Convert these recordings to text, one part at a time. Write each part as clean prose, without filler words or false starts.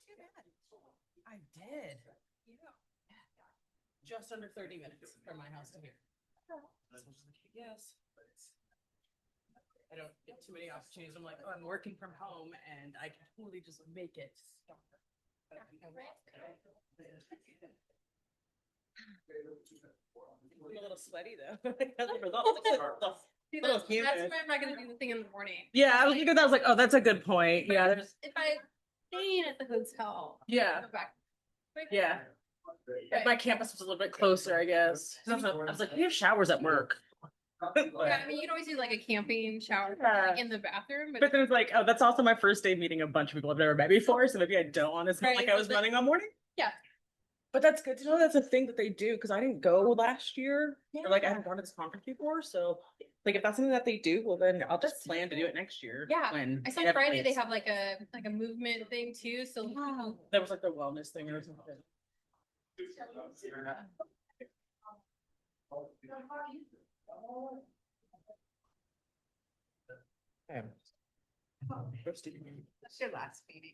too bad. I did. Yeah. Just under 30 minutes from my house to here. Yes. I don't get too many opportunities. I'm like, oh, I'm working from home and I can totally just make it. I'm a little sweaty though. That's why I'm not gonna do the thing in the morning. Yeah, I was thinking that. I was like, oh, that's a good point. Yeah, there's. If I stayed at the hotel, Yeah. go back. Yeah. If my campus was a little bit closer, I guess. I was like, we have showers at work. Yeah, I mean, you can always do like a camping shower in the bathroom. But then it's like, oh, that's also my first day meeting a bunch of people I've never met before. So maybe I don't want to sound like I was running all morning. Yeah. But that's good to know that's a thing that they do because I didn't go last year. Or like I haven't gone to this conference before. So like if that's something that they do, well then I'll just plan to do it next year. Yeah. I saw Friday they have like a movement thing too. So that was like the wellness thing or something. That's your last meeting.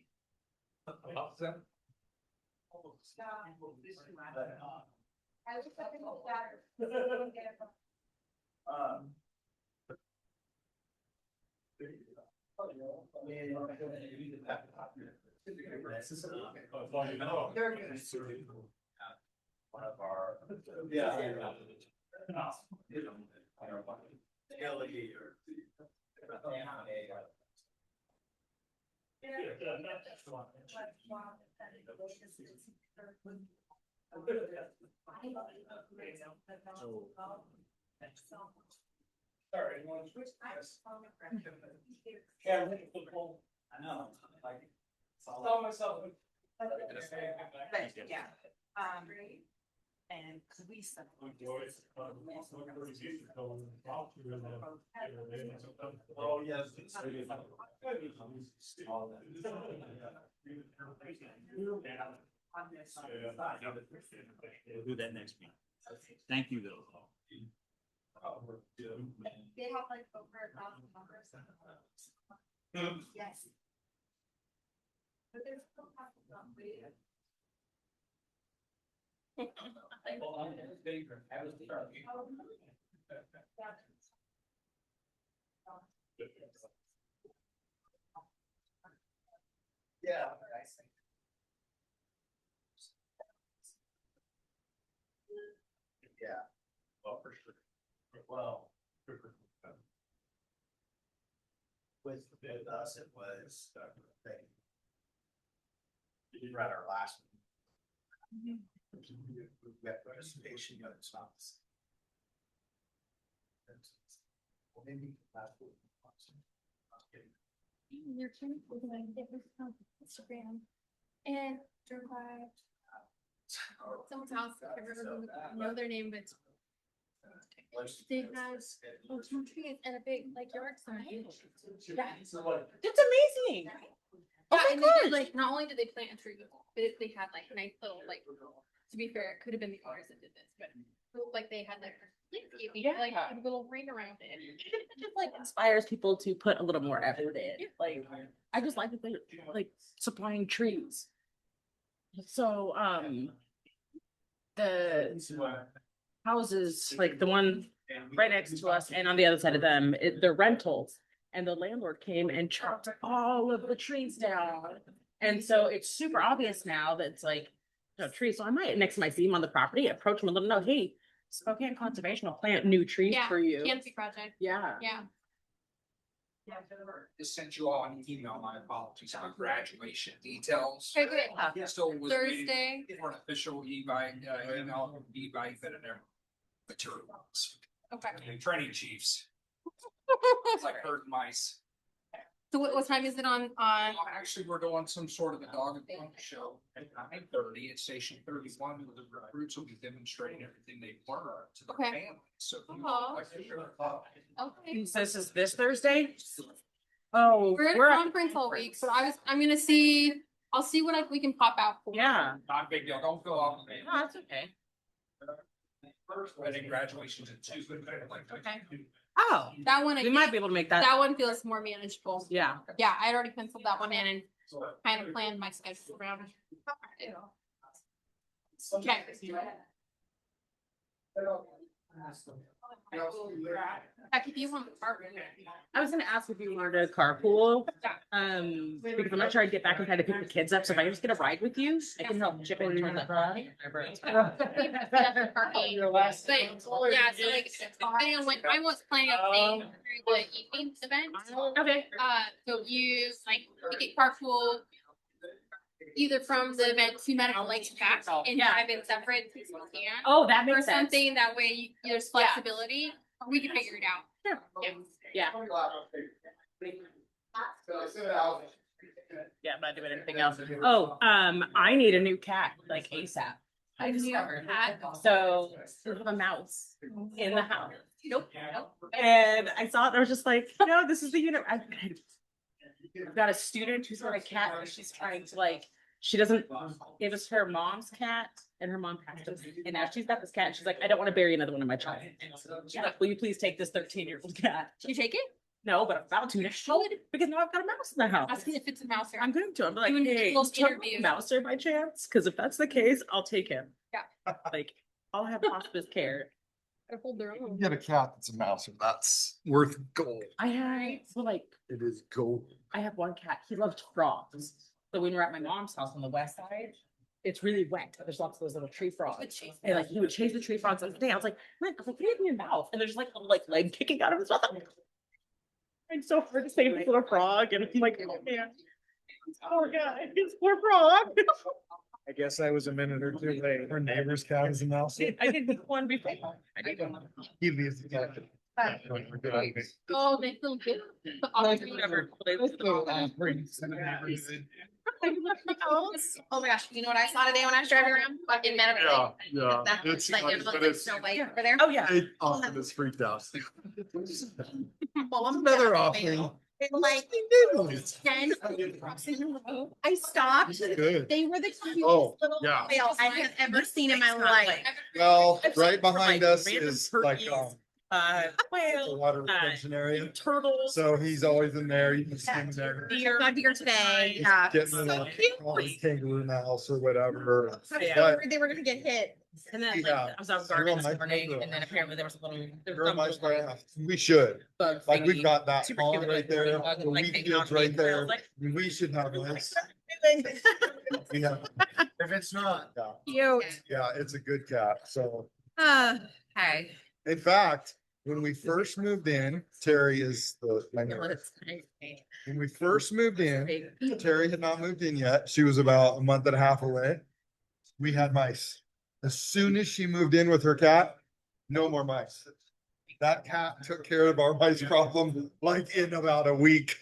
One of our sorry, I know. Saw myself. Yeah. And Lisa. Oh, yes. We'll do that next week. Thank you, though. they have like over 1,000 numbers. Yes. But there's still Yeah. Yeah. Well, for sure. Well, with us, it was we read our last one. We have participation, but it's not. Well, maybe that's what. Your team was like it was on Instagram and drove by someone's house. I remember know their name, but they had some trees and a big like yard sign. Yeah, That's amazing. Yeah, and they did, like not only did they plant a tree, but they had like nice little like. To be fair, it could have been the owners that did this, but it looked like they had like like a little ring around it. It just like inspires people to put a little more effort in. Yeah. Like I just like that they're like supplying trees. So the houses, like the one right next to us and on the other side of them, they're rentals. And the landlord came and chopped all of the trees down. And so it's super obvious now that it's like no trees. So I might, next time I see him on the property, approach him and let him know, hey, Spokane Conservation will plant new trees for you. Canopy project. Yeah. Yeah. Just sent you all an email, my apologies, on graduation details. Okay, good. Still was Thursday. for an official email that in their materials. Okay. And training chiefs. It's like herd mice. So what time is it on? Actually, we're doing some sort of a dog and pony show at 9:30 at Station 31. Where the recruits will be demonstrating everything they've learned to the family. So, Okay. So this is this Thursday? Oh, We're at a conference all week, so I'm gonna see. I'll see what we can pop out for. Yeah. Not a big deal. Don't go off. No, that's okay. I think graduation's at 2. Okay. Oh, That one we might be able to make that. That one feels more manageable. Yeah. Yeah, I'd already penciled that one in, and kind of planned my schedule around it. Okay. Heck, if you want to partner. I was gonna ask if you wanted to carpool, because I'm not sure I'd get back in time to pick the kids up, so if I can just get a ride with you, I can help chip in towards that. But yeah, so like, depending on when I was planning on staying through the evening event. Okay. So you like pick a carpool either from the event to Medical Lakes back and Yeah. drive in separate since we can. Oh, that Or makes sense. something that way there's flexibility, or we can figure it out. Yeah. Yeah. Yeah, I'm not doing anything else. Oh, I need a new cat, like ASAP. I A new discovered. cat? So we have a mouse in the house. Nope. And I saw it, and I was just like, no, this is the unit. I've got a student who's got a cat, and she's trying to like, she doesn't, it was her mom's cat, and her mom passed away. And now she's got this cat, and she's like, I don't want to bury another one of my child. She's like, will you please take this 13-year-old cat? Should you take it? No, but I'm about to. I should, because now I've got a mouse in the house. Asking if it's a mouse or I'm going to. I'm like, Doing hey, little is Chuck interviews. Mouser by chance? Because if that's the case, I'll take him. Yeah. Like, I'll have hospice care. hold their own. Get a cat that's a mouse, and that's worth gold. I have, so like, It is gold. I have one cat. He loved frogs. So when we're at my mom's house on the west side, it's really wet. There's lots of those little tree frogs. And like, he would chase the tree frogs every day. I was like, what do you have in your mouth? And there's like a little like leg kicking out of his mouth. I'm so hard to save this little frog. And I'm like, oh man, poor guy, his poor frog. I guess I was a minute or two late. Her neighbor's cat is a mouse. I did one before. I did one. He leaves the cat. Oh, they feel good. Whatever. Oh my gosh, you know what I saw today when I was driving around? In Medical Lake? Yeah, That- it's Like, nice, it but looks like it's- Snow White over there. Oh, yeah. It often is freaked out. Well, I'm Another gonna- offering. It like 10 crossing the road. I stopped. Good. They were the cutest Oh, little yeah. whale I have ever seen in my life. Well, I've seen right behind like us random is like, turkeys, the whale, water retention area. turtles. So he's always in there. You can see him there. Deer. Got here today. Yeah. Getting So in a cute. kangaroo in the house or whatever. I was Yeah. so worried they were gonna get hit. And then like, Yeah. I was out Girl gardening this might morning, go. and then apparently there was a little, there was Girl, some my little, spray house. We should. bug Like we've thingy. got that Super pond cute, right like, there, bug the like wheat hanging on fields to me, right and I was there. like, We should have this. Yeah. If it's not. Cute. Yeah, it's a good cat. So Hey. in fact, when we first moved in, Terry is my neighbor. When we first moved in, Terry had not moved in yet. She was about a month and a half away. We had mice. As soon as she moved in with her cat, no more mice. That cat took care of our mice problem like in about a week.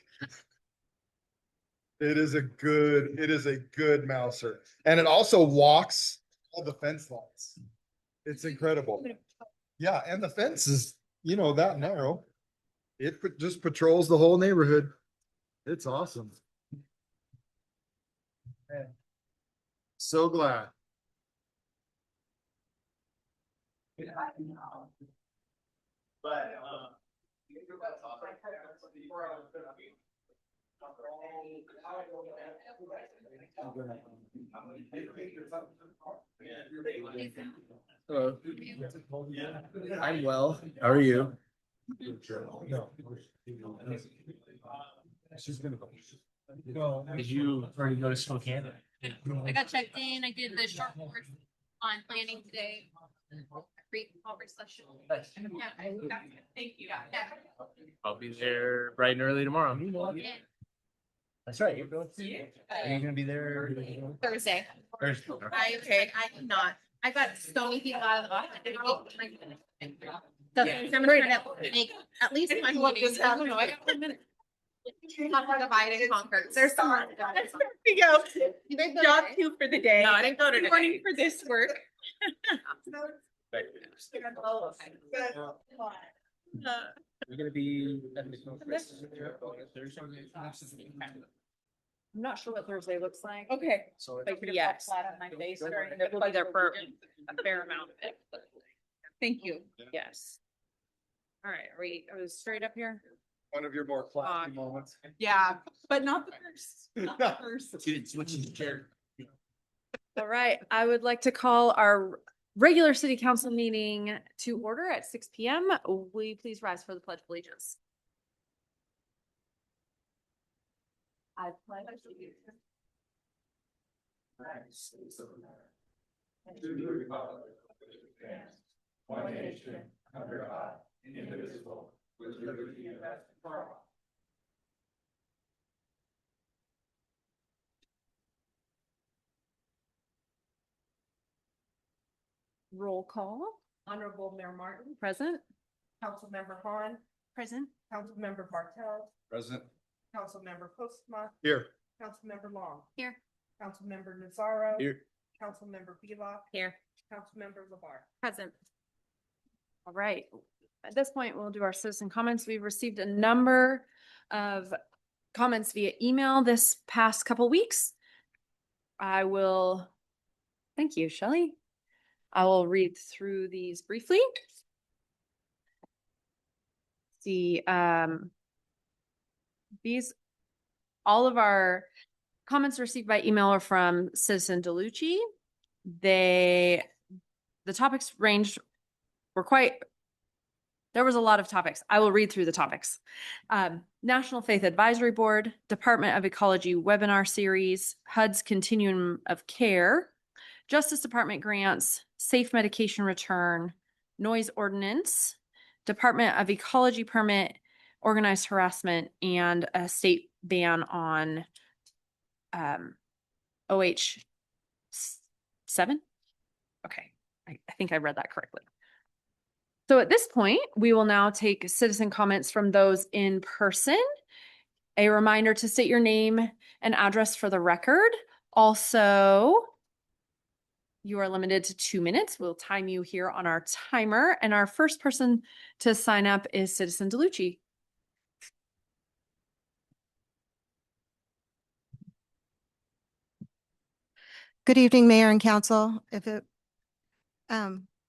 It is a good mouser. And it also walks all the fence lines. It's incredible. Yeah, and the fence is, that narrow. It just patrols the whole neighborhood. It's awesome. Man, so glad. Hello. I'm well. How are you? No. She's gonna go. Did you already go to Spokane? I got checked in. I did the short course on planning today. Great conversation. Yeah. Thank you. Yeah. I'll be there bright and early tomorrow. Yeah. That's right. You're going to. Are you gonna be there? Thursday. Thursday? I cannot. I got so many people out of the office. So I'm gonna try to make at least one meeting. I don't know. I got 1 minute. Talk about divide and conquer. There's some. There we go. Job 2 for the day. No, I didn't go today. Morning for this work. You're gonna be at the conference Thursday? I'm not sure what Thursday looks like. Okay. So Like, yes. Flat on my face, and we'll be there for a fair amount of it. Thank you. Yes. All right, are we straight up here? One of your more classy moments. Yeah, but not the first. Not the first. You didn't switch his chair. All right, I would like to call our regular city council meeting to order at 6 p.m. Will you please rise for the pledge of allegiance? I pledge allegiance. One nation, under God, indivisible, with liberty and justice for all. Roll call. Honorable Mayor Martin, Present. Councilmember Han, Present. Councilmember Bartel, President. Councilmember Postma, Here. Councilmember Long, Here. Councilmember Nazaro. Here. Councilmember Bieloff, Here. Councilmember Labar. Present. All right, at this point, we'll do our citizen comments. We've received a number of comments via email this past couple weeks. Thank you, Shelley. I will read through these briefly. All of our comments received by email are from Citizen DeLucci. The topics ranged, there was a lot of topics. I will read through the topics. National Faith Advisory Board, Department of Ecology webinar series, HUD's Continuum of Care, Justice Department grants, safe medication return, noise ordinance, Department of Ecology permit, organized harassment, and a state ban on OH 7. Okay, I think I read that correctly. So at this point, we will now take citizen comments from those in person. A reminder to state your name and address for the record. Also, you are limited to 2 minutes. We'll time you here on our timer. And our first person to sign up is Citizen DeLucci. Good evening, Mayor and Council. If it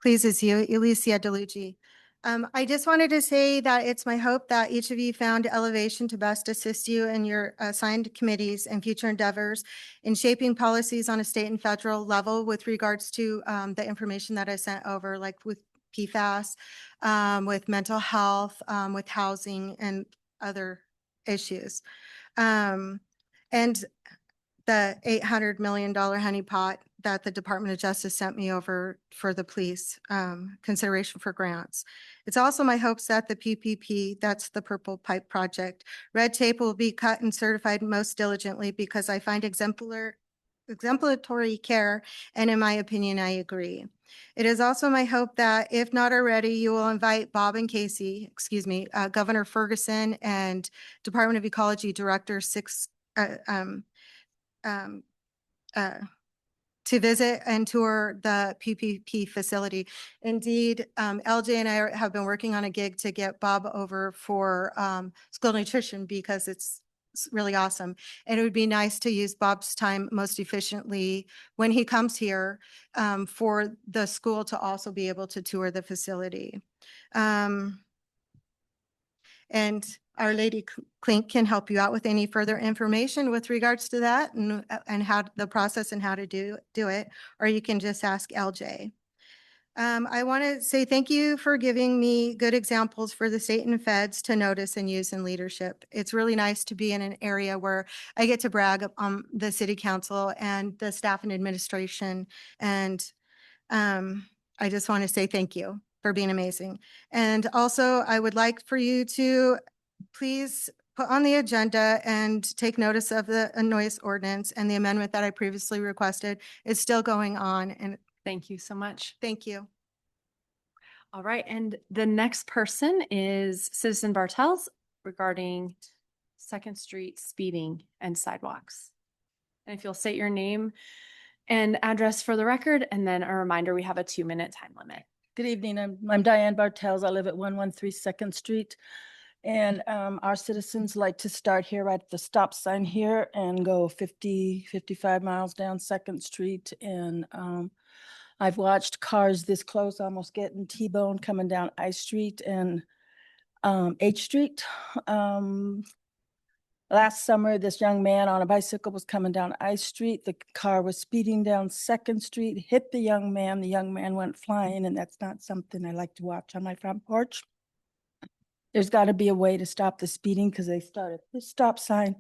pleases you, Alicia DeLucci. I just wanted to say that it's my hope that each of you found elevation to best assist you in your assigned committees and future endeavors in shaping policies on a state and federal level with regards to the information that I sent over, like with PFAS, with mental health, with housing and other issues. And the $800 million honeypot that the Department of Justice sent me over for the police consideration for grants. It's also my hopes that the PPP, that's the Purple Pipe Project, red tape will be cut and certified most diligently because I find exemplary care, and in my opinion, I agree. It is also my hope that if not already, you will invite Bob and Casey, Governor Ferguson and Department of Ecology Director to visit and tour the PPP facility. Indeed, LJ and I have been working on a gig to get Bob over for school nutrition because it's really awesome. And it would be nice to use Bob's time most efficiently when he comes here for the school to also be able to tour the facility. And Our Lady Clink can help you out with any further information with regards to that and how the process and how to do it, or you can just ask LJ. I want to say thank you for giving me good examples for the state and feds to notice and use in leadership. It's really nice to be in an area where I get to brag on the city council and the staff and administration. And I just want to say thank you for being amazing. And also, I would like for you to please put on the agenda and take notice of the noise ordinance, and the amendment that I previously requested is still going on. And Thank you so much. thank you. All right, and the next person is Citizen Bartels regarding 2nd Street speeding and sidewalks. And if you'll state your name and address for the record, and then a reminder, we have a 2-minute time limit. Good evening. I'm Diane Bartels. I live at 113 2nd Street. And our citizens like to start here right at the stop sign here and go 55 miles down 2nd Street. And I've watched cars this close almost getting T-boned coming down I Street. And H Street. Um, Last summer, this young man on a bicycle was coming down I Street. The car was speeding down Second Street, hit the young man. The young man went flying, and that's not something I like to watch on my front porch. There's got to be a way to stop the speeding because they started the stop sign.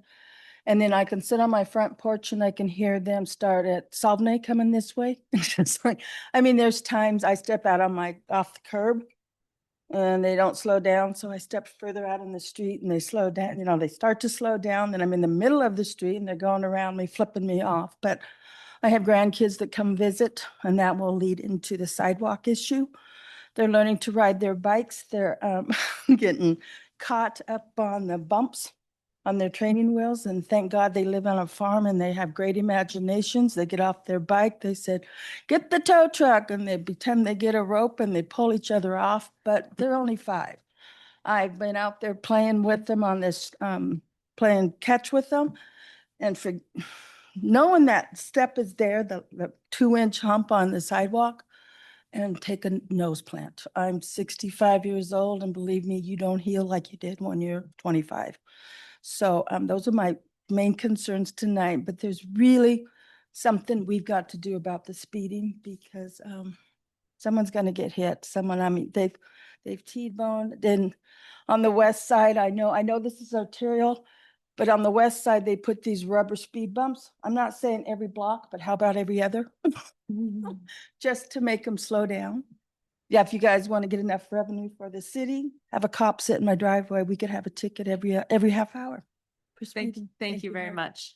And then I can sit on my front porch and I can hear them start at Saulnay coming this way. It's just like, I mean, there's times I step out on off the curb and they don't slow down. So I step further out in the street and they slow down, they start to slow down. Then I'm in the middle of the street and they're going around me, flipping me off. But I have grandkids that come visit, and that will lead into the sidewalk issue. They're learning to ride their bikes. They're getting caught up on the bumps on their training wheels. And thank God they live on a farm and they have great imaginations. They get off their bike. They said, get the tow truck. And they pretend they get a rope and they pull each other off, but they're only 5. I've been out there playing with them on this, playing catch with them. And for knowing that step is there, the 2-inch hump on the sidewalk, and take a nose plant. I'm 65 years old, and believe me, you don't heal like you did when you're 25. So those are my main concerns tonight, but there's really something we've got to do about the speeding because someone's gonna get hit. They've T-boned. Then on the west side, I know this is arterial, but on the west side, they put these rubber speed bumps. I'm not saying every block, but how about every other? Just to make them slow down. Yeah, if you guys want to get enough revenue for the city, have a cop sit in my driveway, we could have a ticket every half hour. For speeding. Thank you very much.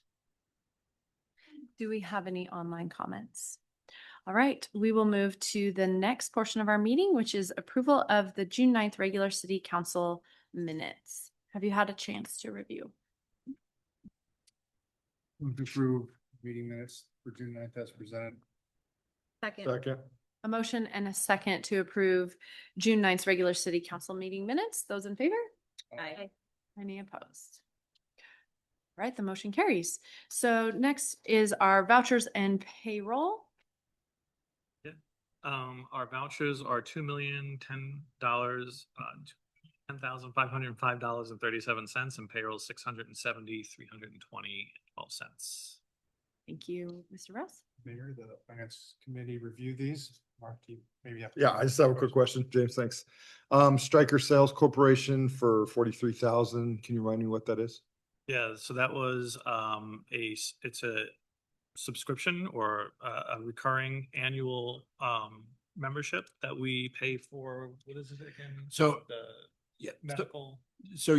Do we have any online comments? All right, we will move to the next portion of our meeting, which is approval of the June 9th regular city council minutes. Have you had a chance to review? Move to approve meeting minutes for June 9th as presented. Second. A motion and a second to approve June 9th regular city council meeting minutes. Those in favor? Aye. Any opposed? All right, the motion carries. So next is our vouchers and payroll. Our vouchers are $2,010,505.37, and payroll $670,320.12. Thank you, Mr. Ross. Mayor, the finance committee reviewed these. Mark, maybe have. Yeah, I just have a quick question, James, thanks. Stryker Sales Corporation for 43,000. Can you remind me what that is? Yeah, so that was it's a subscription or a recurring annual membership that we pay for. What is it again? So The medical. So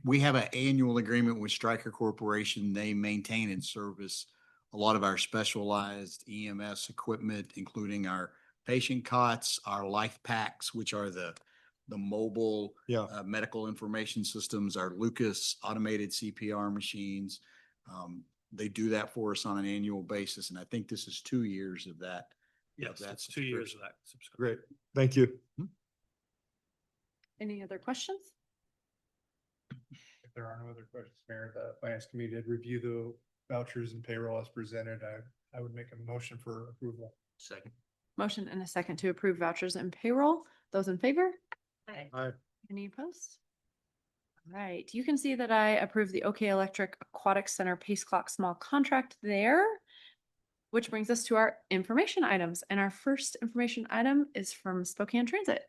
we have an annual agreement with Stryker Corporation. They maintain and service a lot of our specialized EMS equipment, including our patient cots, our life packs, which are the mobile medical information systems, our Lucas automated CPR machines. They do that for us on an annual basis, and I think this is 2 years of that. Yes, that's 2 years of that subscription. Great, thank you. Any other questions? If there are no other questions, Mayor, the finance committee did review the vouchers and payroll as presented. I would make a motion for approval. Second. Motion and a second to approve vouchers and payroll. Those in favor? Aye. Any opposed? All right, you can see that I approve the OK Electric Aquatic Center Pace Clock small contract there, which brings us to our information items. And our first information item is from Spokane Transit.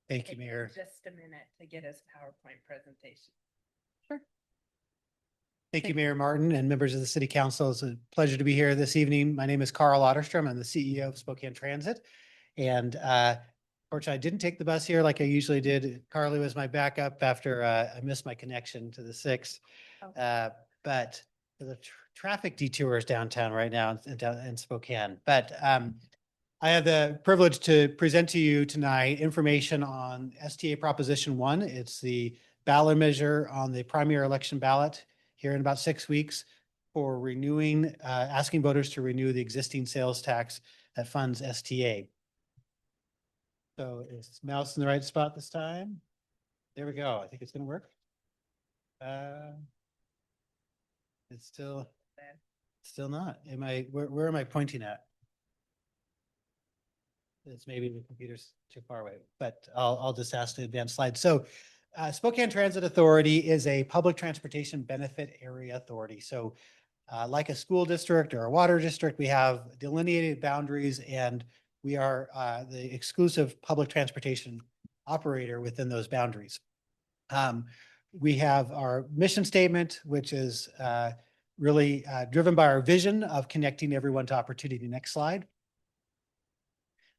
Thank you, Mayor. Just a minute to get his PowerPoint presentation. Sure. Thank you, Mayor Martin and members of the City Council. It's a pleasure to be here this evening. My name is Carl Otterstrom. I'm the CEO of Spokane Transit. And fortunately, I didn't take the bus here like I usually did. Carly was my backup after I missed my connection to the 6th. But the traffic detours downtown right now in Spokane. But I have the privilege to present to you tonight information on STA Proposition 1. It's the ballot measure on the primary election ballot here in about 6 weeks for renewing, asking voters to renew the existing sales tax that funds STA. So is mouse in the right spot this time? There we go. I think it's going to work. It's still Still not. Where am I pointing at? It's maybe the computer's too far away, but I'll just ask to advance slide. So Spokane Transit Authority is a public transportation benefit area authority. So like a school district or a water district, we have delineated boundaries, and we are the exclusive public transportation operator within those boundaries. We have our mission statement, which is really driven by our vision of connecting everyone to opportunity. Next slide.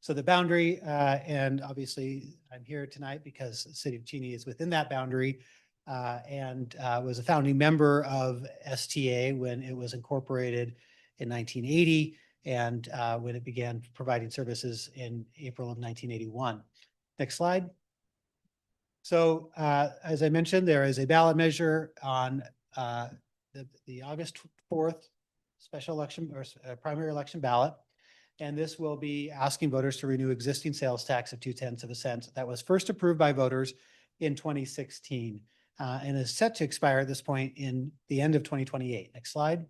So the boundary, and obviously I'm here tonight because the City of Cheney is within that boundary, and was a founding member of STA when it was incorporated in 1980, and when it began providing services in April of 1981. Next slide. So as I mentioned, there is a ballot measure on the August 4th special election or primary election ballot. And this will be asking voters to renew existing sales tax of 0.2 cents that was first approved by voters in 2016 and is set to expire at this point in the end of 2028. Next slide.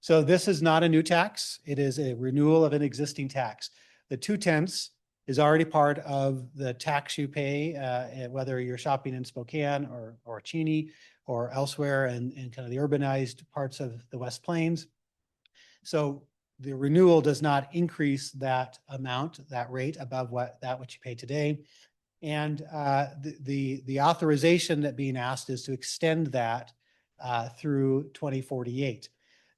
So this is not a new tax. It is a renewal of an existing tax. The 0.2 is already part of the tax you pay, whether you're shopping in Spokane or Cheney or elsewhere in kind of the urbanized parts of the West Plains. So the renewal does not increase that amount, that rate above what you pay today. And the authorization that being asked is to extend that through 2048.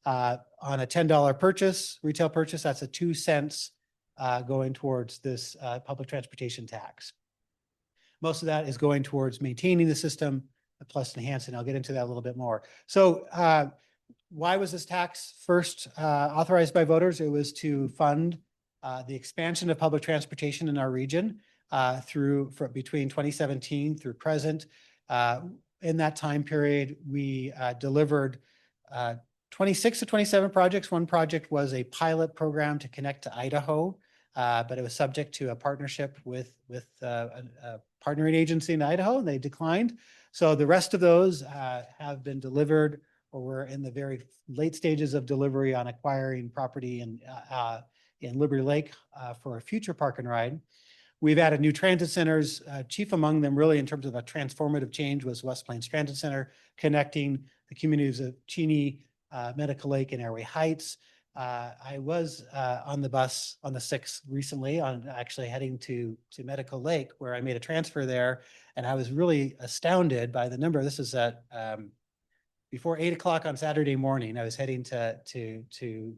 On a $10 purchase, retail purchase, that's a 2 cents going towards this public transportation tax. Most of that is going towards maintaining the system, plus enhancing. I'll get into that a little bit more. So why was this tax first authorized by voters? It was to fund the expansion of public transportation in our region between 2017 through present. In that time period, we delivered 26 to 27 projects. One project was a pilot program to connect to Idaho, but it was subject to a partnership with a partnering agency in Idaho, and they declined. So the rest of those have been delivered, or we're in the very late stages of delivery on acquiring property in Liberty Lake for a future park and ride. We've added new transit centers. Chief among them, really in terms of a transformative change, was West Plains Transit Center, connecting the communities of Cheney, Medical Lake, and Airway Heights. I was on the bus on the 6th recently, on actually heading to Medical Lake, where I made a transfer there, and I was really astounded by the number. This is at before 8 o'clock on Saturday morning. I was heading to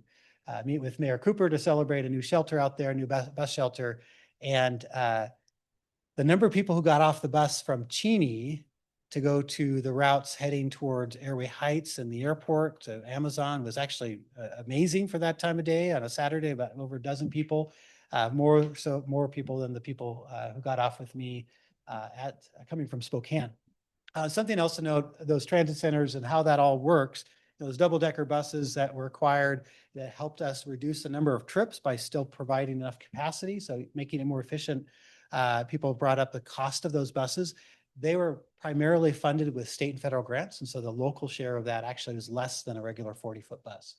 meet with Mayor Cooper to celebrate a new shelter out there, a new bus shelter. And the number of people who got off the bus from Cheney to go to the routes heading towards Airway Heights and the airport to Amazon was actually amazing for that time of day on a Saturday. About over a dozen people, more people than the people who got off with me coming from Spokane. Something else to note, those transit centers and how that all works, those double-decker buses that were acquired that helped us reduce the number of trips by still providing enough capacity, so making it more efficient. People brought up the cost of those buses. They were primarily funded with state and federal grants, and so the local share of that actually was less than a regular 40-foot bus.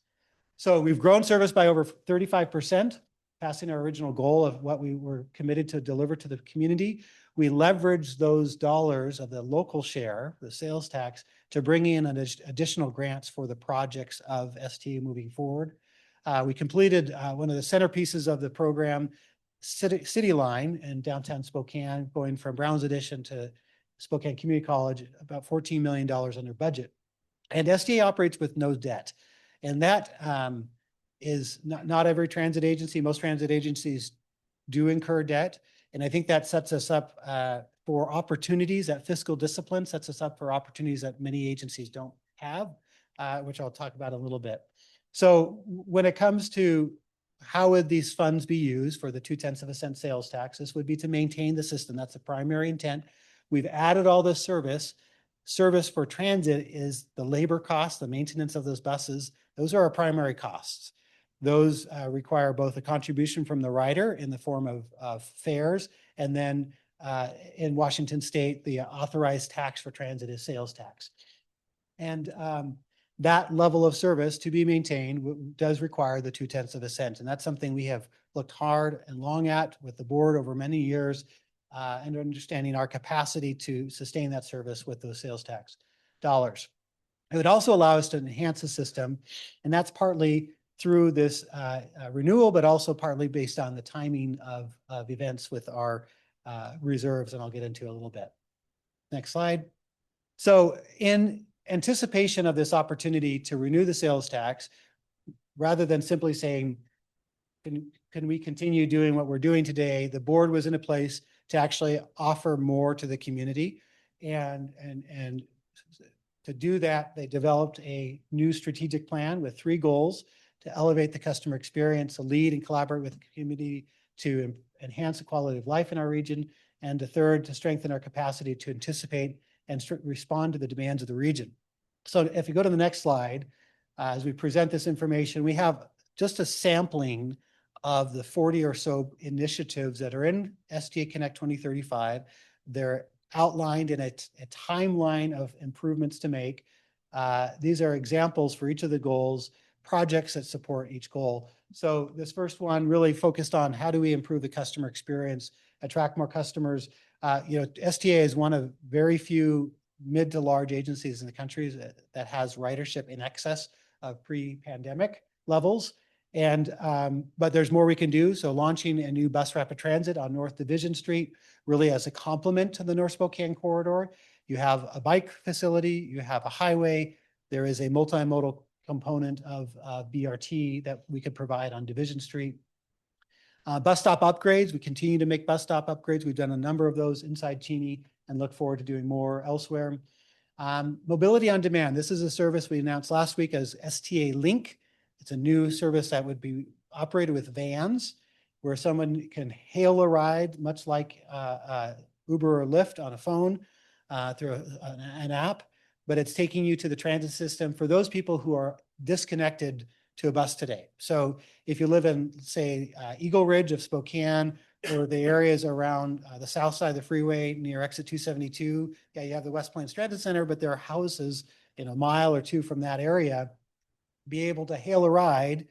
So we've grown service by over 35%, passing our original goal of what we were committed to deliver to the community. We leveraged those dollars of the local share, the sales tax, to bring in additional grants for the projects of STA moving forward. We completed one of the centerpieces of the program, City Line in downtown Spokane, going from Brown's Addition to Spokane Community College, about $14 million under budget. And STA operates with no debt. And that is not every transit agency. Most transit agencies do incur debt. And I think that sets us up for opportunities. That fiscal discipline sets us up for opportunities that many agencies don't have, which I'll talk about a little bit. So when it comes to how would these funds be used for the 0.2 cent sales tax, this would be to maintain the system. That's the primary intent. We've added all this service. Service for transit is the labor costs, the maintenance of those buses. Those are our primary costs. Those require both a contribution from the rider in the form of fares, and then in Washington State, the authorized tax for transit is sales tax. And that level of service to be maintained does require the 2/10 of a cent. And that's something we have looked hard and long at with the board over many years, and understanding our capacity to sustain that service with those sales tax dollars. It would also allow us to enhance the system, and that's partly through this renewal, but also partly based on the timing of events with our reserves, and I'll get into a little bit. Next slide. So in anticipation of this opportunity to renew the sales tax, rather than simply saying, can we continue doing what we're doing today, the board was in a place to actually offer more to the community. And to do that, they developed a new strategic plan with 3 goals: to elevate the customer experience, to lead and collaborate with the community, to enhance the quality of life in our region, and the third, to strengthen our capacity to anticipate and respond to the demands of the region. So if you go to the next slide, as we present this information, we have just a sampling of the 40 or so initiatives that are in STA Connect 2035. They're outlined in a timeline of improvements to make. These are examples for each of the goals, projects that support each goal. So this first one really focused on how do we improve the customer experience, attract more customers. STA is one of very few mid to large agencies in the country that has ridership in excess of pre-pandemic levels. And but there's more we can do. So launching a new bus rapid transit on North Division Street, really as a complement to the North Spokane corridor. You have a bike facility, you have a highway. There is a multimodal component of BRT that we could provide on Division Street. Bus stop upgrades, we continue to make bus stop upgrades. We've done a number of those inside Cheney and look forward to doing more elsewhere. Mobility on demand. This is a service we announced last week as STA Link. It's a new service that would be operated with vans where someone can hail a ride, much like Uber or Lyft on a phone through an app, but it's taking you to the transit system for those people who are disconnected to a bus today. So if you live in, say, Eagle Ridge of Spokane, or the areas around the south side of the freeway near exit 272, yeah, you have the West Plains Transit Center, but there are houses in a mile or two from that area. Be able to hail a ride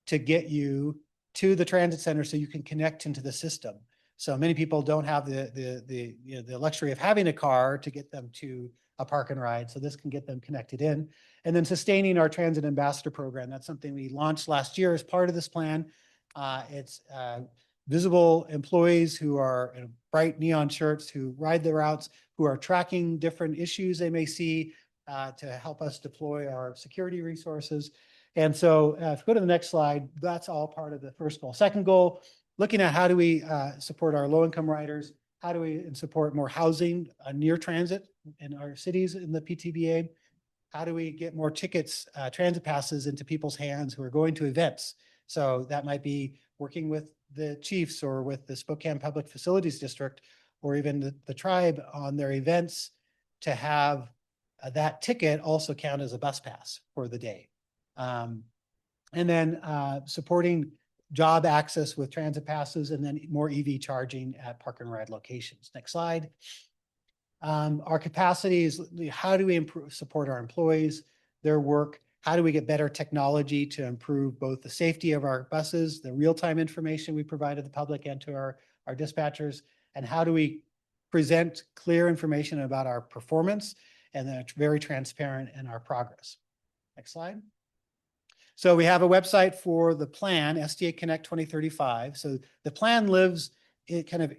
to get you to the transit center so you can connect into the system. So many people don't have the luxury of having a car to get them to a park and ride. So this can get them connected in. And then sustaining our transit ambassador program. That's something we launched last year as part of this plan. It's visible employees who are in bright neon shirts who ride the routes, who are tracking different issues they may see to help us deploy our security resources. And so if you go to the next slide, that's all part of the first goal. Second goal, looking at how do we support our low-income riders? How do we support more housing near transit in our cities in the PTBA? How do we get more tickets, transit passes into people's hands who are going to events? So that might be working with the chiefs or with the Spokane Public Facilities District, or even the tribe on their events to have that ticket also count as a bus pass for the day. And then supporting job access with transit passes, and then more EV charging at park and ride locations. Next slide. Our capacity is, how do we support our employees, their work? How do we get better technology to improve both the safety of our buses, the real-time information we provide to the public and to our dispatchers? And how do we present clear information about our performance and then very transparent in our progress? Next slide. So we have a website for the plan, STA Connect 2035. So the plan lives kind of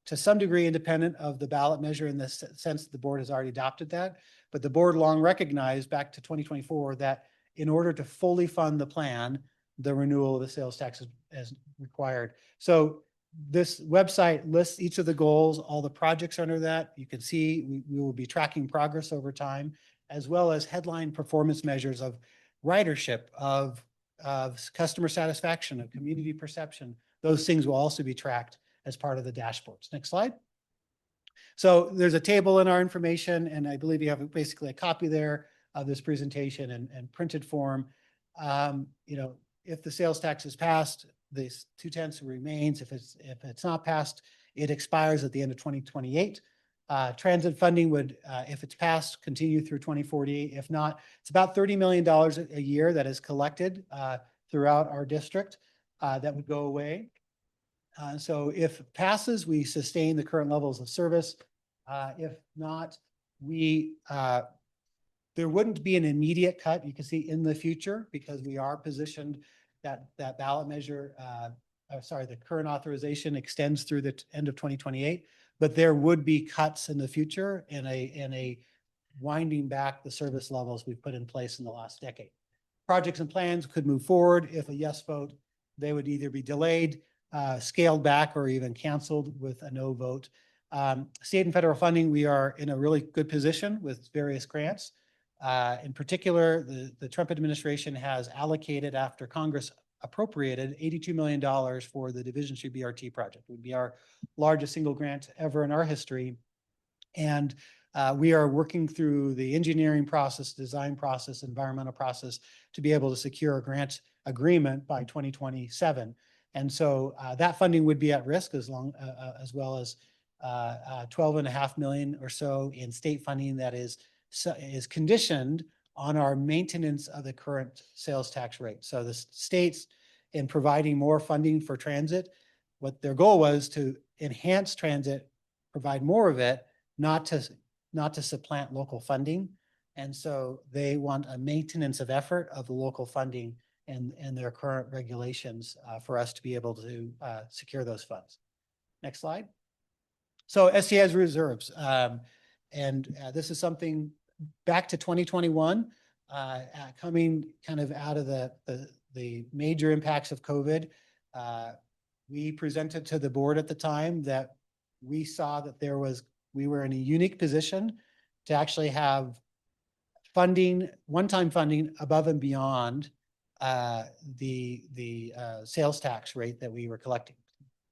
to some degree independent of the ballot measure in the sense that the board has already adopted that. But the board long recognized back to 2024 that in order to fully fund the plan, the renewal of the sales tax is required. So this website lists each of the goals, all the projects under that. You can see we will be tracking progress over time, as well as headline performance measures of ridership, of customer satisfaction, of community perception. Those things will also be tracked as part of the dashboards. Next slide. So there's a table in our information, and I believe you have basically a copy there of this presentation and printed form. If the sales tax is passed, this 2/10 remains. If it's not passed, it expires at the end of 2028. Transit funding would, if it's passed, continue through 2040. If not, it's about $30 million a year that is collected throughout our district that would go away. So if it passes, we sustain the current levels of service. If not, there wouldn't be an immediate cut, you can see, in the future, because we are positioned that ballot measure, the current authorization extends through the end of 2028, but there would be cuts in the future in a winding back the service levels we've put in place in the last decade. Projects and plans could move forward. If a yes vote, they would either be delayed, scaled back, or even canceled with a no vote. State and federal funding, we are in a really good position with various grants. In particular, the Trump administration has allocated, after Congress appropriated, $82 million for the Division Street BRT project. It would be our largest single grant ever in our history. And we are working through the engineering process, design process, environmental process to be able to secure a grant agreement by 2027. And so that funding would be at risk as well as 12.5 million or so in state funding that is conditioned on our maintenance of the current sales tax rate. So the states, in providing more funding for transit, what their goal was to enhance transit, provide more of it, not to supplant local funding. And so they want a maintenance of effort of the local funding and their current regulations for us to be able to secure those funds. Next slide. So STI's reserves. This is something back to 2021, coming kind of out of the major impacts of COVID. We presented to the board at the time that we saw that we were in a unique position to actually have funding, one-time funding above and beyond the sales tax rate that we were collecting.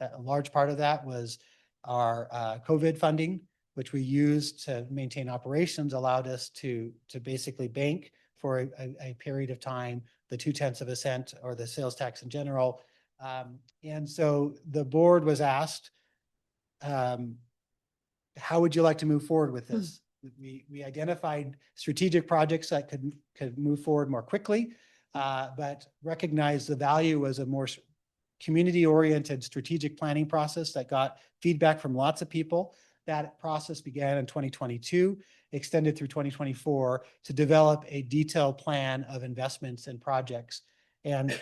A large part of that was our COVID funding, which we used to maintain operations, allowed us to basically bank for a period of time the 0.2 cents or the sales tax in general. And so the board was asked, how would you like to move forward with this? We identified strategic projects that could move forward more quickly, but recognized the value was a more community-oriented strategic planning process that got feedback from lots of people. That process began in 2022, extended through 2024 to develop a detailed plan of investments and projects. And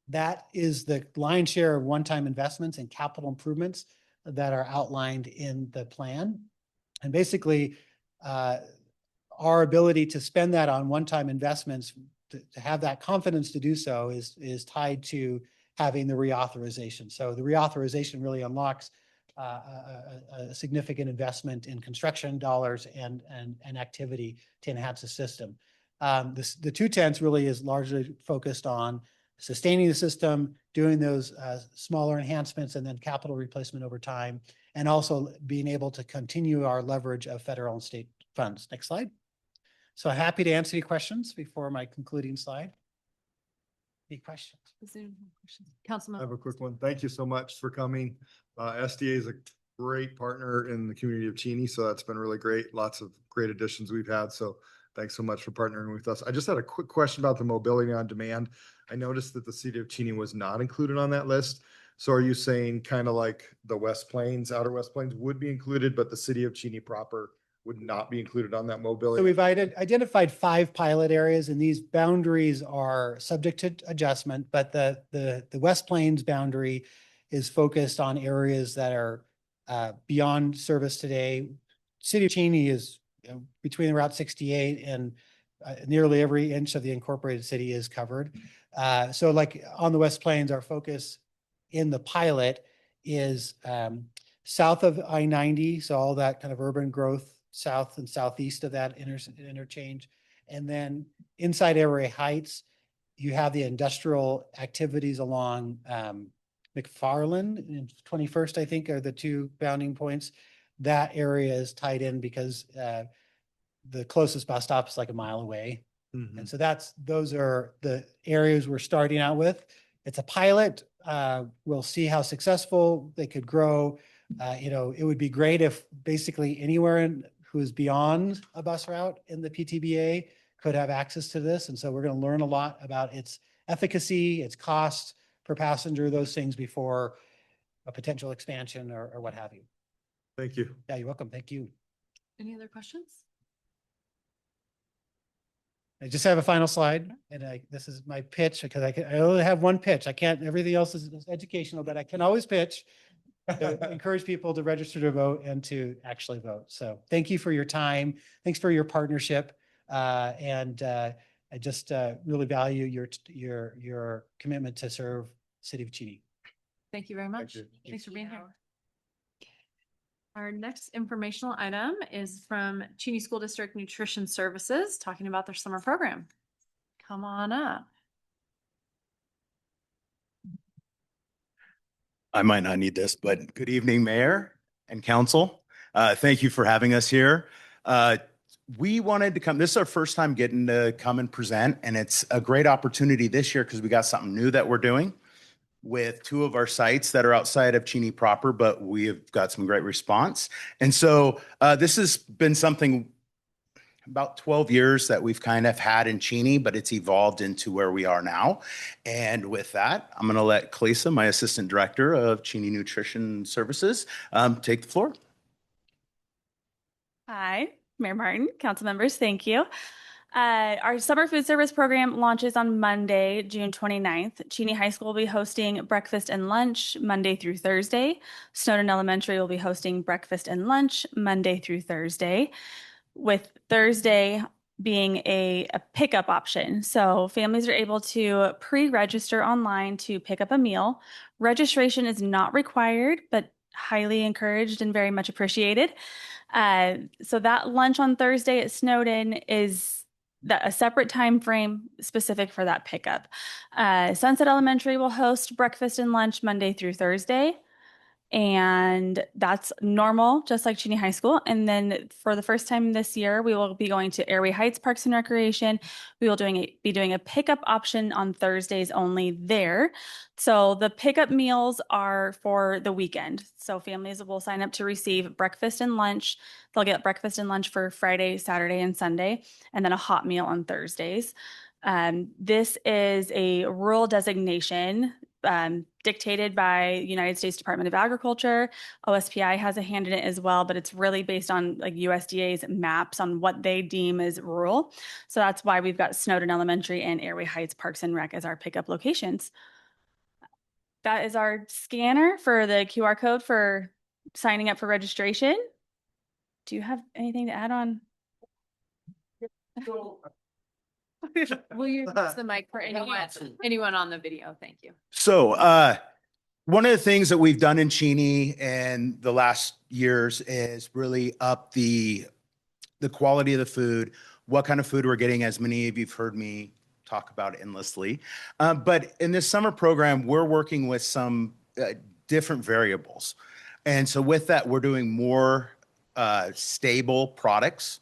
that is the lion's share of one-time investments and capital improvements that are outlined in the plan. And basically, our ability to spend that on one-time investments, to have that confidence to do so, is tied to having the reauthorization. So the reauthorization really unlocks a significant investment in construction dollars and activity to enhance the system. The 0.2 really is largely focused on sustaining the system, doing those smaller enhancements, and then capital replacement over time, and also being able to continue our leverage of federal and state funds. Next slide. So happy to answer any questions before my concluding slide. Any questions? Councilman. I have a quick one. Thank you so much for coming. SDA is a great partner in the community of Cheney, so that's been really great. Lots of great additions we've had. So thanks so much for partnering with us. I just had a quick question about the mobility on demand. I noticed that the City of Cheney was not included on that list. So are you saying kind of like the West Plains, Outer West Plains would be included, but the City of Cheney proper would not be included on that mobility? So we've identified 5 pilot areas, and these boundaries are subject to adjustment, but the West Plains boundary is focused on areas that are beyond service today. City of Cheney is between Route 68 and nearly every inch of the incorporated city is covered. So like on the West Plains, our focus in the pilot is south of I-90, so all that kind of urban growth south and southeast of that interchange. And then inside Area Heights, you have the industrial activities along McFarland and 21st, I think, are the 2 bounding points. That area is tied in because the closest bus stop is like a mile away. And so those are the areas we're starting out with. It's a pilot. We'll see how successful they could grow. It would be great if basically anywhere who is beyond a bus route in the PTBA could have access to this. And so we're going to learn a lot about its efficacy, its cost per passenger, those things before a potential expansion or what have you. Thank you. Yeah, you're welcome. Thank you. Any other questions? I just have a final slide, and this is my pitch because I only have one pitch. I can't, everything else is educational, but I can always pitch to encourage people to register to vote and to actually vote. So thank you for your time. Thanks for your partnership. I just really value your commitment to serve City of Cheney. Thank you very much. you. Thanks for being here. Our next informational item is from Cheney School District Nutrition Services, talking about their summer program. Come on up. I might not need this, but good evening, Mayor and Council. Thank you for having us here. We wanted to come, this is our first time getting to come and present, and it's a great opportunity this year because we got something new that we're doing with two of our sites that are outside of Cheney proper, but we have got some great response. And so this has been something about 12 years that we've kind of had in Cheney, but it's evolved into where we are now. And with that, I'm going to let Kalisa, my Assistant Director of Cheney Nutrition Services, take the floor. Hi, Mayor Martin, council members, thank you. Our summer food service program launches on Monday, June 29th. Cheney High School will be hosting breakfast and lunch Monday through Thursday. Snowden Elementary will be hosting breakfast and lunch Monday through Thursday, with Thursday being a pickup option. So families are able to pre-register online to pick up a meal. Registration is not required, but highly encouraged and very much appreciated. So that lunch on Thursday at Snowden is a separate time frame specific for that pickup. Sunset Elementary will host breakfast and lunch Monday through Thursday. And that's normal, just like Cheney High School. And then for the first time this year, we will be going to Airway Heights Parks and Recreation. We will be doing a pickup option on Thursdays only there. So the pickup meals are for the weekend. So families will sign up to receive breakfast and lunch. They'll get breakfast and lunch for Friday, Saturday, and Sunday, and then a hot meal on Thursdays. This is a rural designation dictated by United States Department of Agriculture. OSPI has a hand in it as well, but it's really based on like USDA's maps on what they deem as rural. So that's why we've got Snowden Elementary and Airway Heights Parks and Rec as our pickup locations. That is our scanner for the QR code for signing up for registration. Do you have anything to add on? Will you use the mic for anyone on the video? Thank you. So one of the things that we've done in Cheney in the last years is really up the quality of the food, what kind of food we're getting, as many of you've heard me talk about endlessly. But in this summer program, we're working with some different variables. And so with that, we're doing more stable products.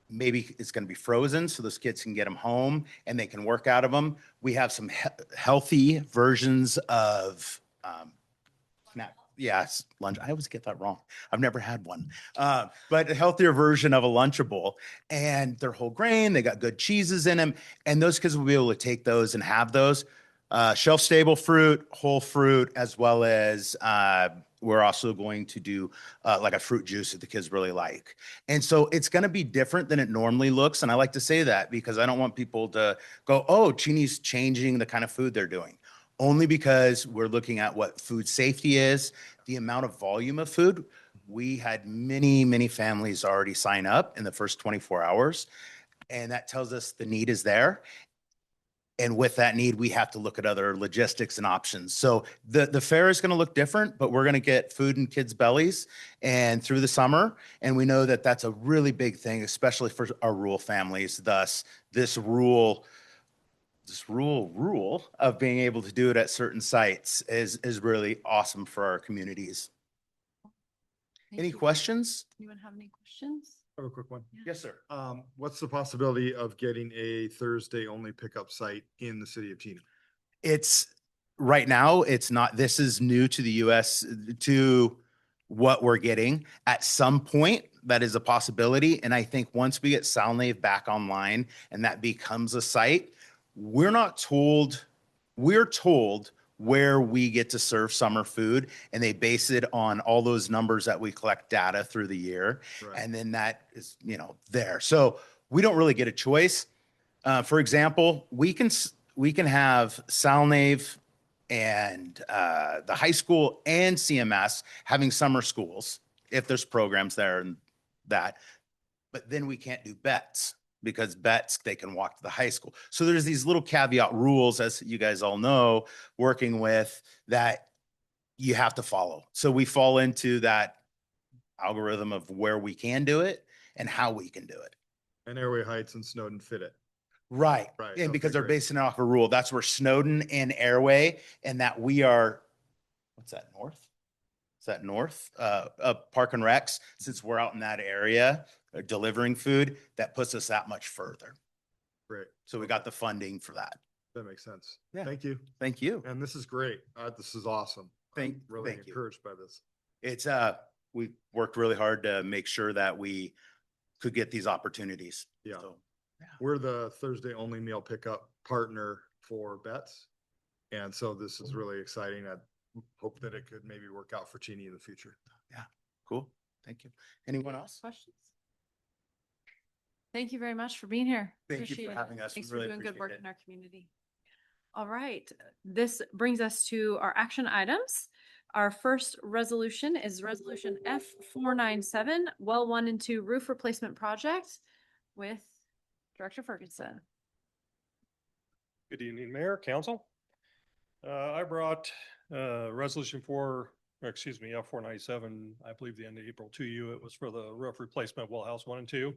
Maybe it's going to be frozen so those kids can get them home and they can work out of them. We have some healthy versions of lunch. I always get that wrong. I've never had one, but a healthier version of a Lunchable, and they're whole grain. They got good cheeses in them, and those kids will be able to take those and have those. Shelf stable fruit, whole fruit, as well as we're also going to do like a fruit juice that the kids really like. And so it's going to be different than it normally looks. And I like to say that because I don't want people to go, oh, Cheney's changing the kind of food they're doing. Only because we're looking at what food safety is, the amount of volume of food. We had many, many families already sign up in the first 24 hours. And that tells us the need is there. And with that need, we have to look at other logistics and options. So the fair is going to look different, but we're going to get food in kids' bellies and through the summer. And we know that that's a really big thing, especially for our rural families. Thus, this rule of being able to do it at certain sites is really awesome for our communities. Any questions? Anyone have any questions? I have a quick one. Yes, sir. What's the possibility of getting a Thursday only pickup site in the city of Cheney? It's right now, it's not, this is new to the US, to what we're getting. At some point, that is a possibility. And I think once we get Soundwave back online and that becomes a site, we're told where we get to serve summer food, and they base it on all those numbers that we collect data through the year. Right. And then that is, there. So we don't really get a choice. For example, we can have Salnave and the high school and CMS having summer schools if there's programs there and that, but then we can't do bets because bets, they can walk to the high school. So there's these little caveat rules, as you guys all know, working with that you have to follow. So we fall into that algorithm of where we can do it and how we can do it. And Airway Heights and Snowden fit it. Right. Right. And because Okay, they're great. basing it off a rule, that's where Snowden and Airway, and that we are, what's that, north? Is that north? Park and Recs, since we're out in that area delivering food, that puts us that much further. Great. So we got the funding for that. That makes sense. Yeah. Thank you. Thank you. And this is great. This is awesome. I'm really thank you. encouraged by this. It's, we worked really hard to make sure that we could get these opportunities. Yeah. So, We're the Thursday only meal pickup partner for Bets. And so this is really exciting. I hope that it could maybe work out for Cheney in the future. yeah, cool. Thank you. Anyone else? Questions? Thank you very much for being here. Thank you Appreciate for it. having us. Thanks Really for doing good appreciate work it. in our community. All right, this brings us to our action items. Our first resolution is Resolution F497, Well 1 and 2 Roof Replacement Project with Director Ferguson. Good evening, Mayor, Council. I brought Resolution F497, I believe the end of April to you. It was for the roof replacement well house 1 and 2.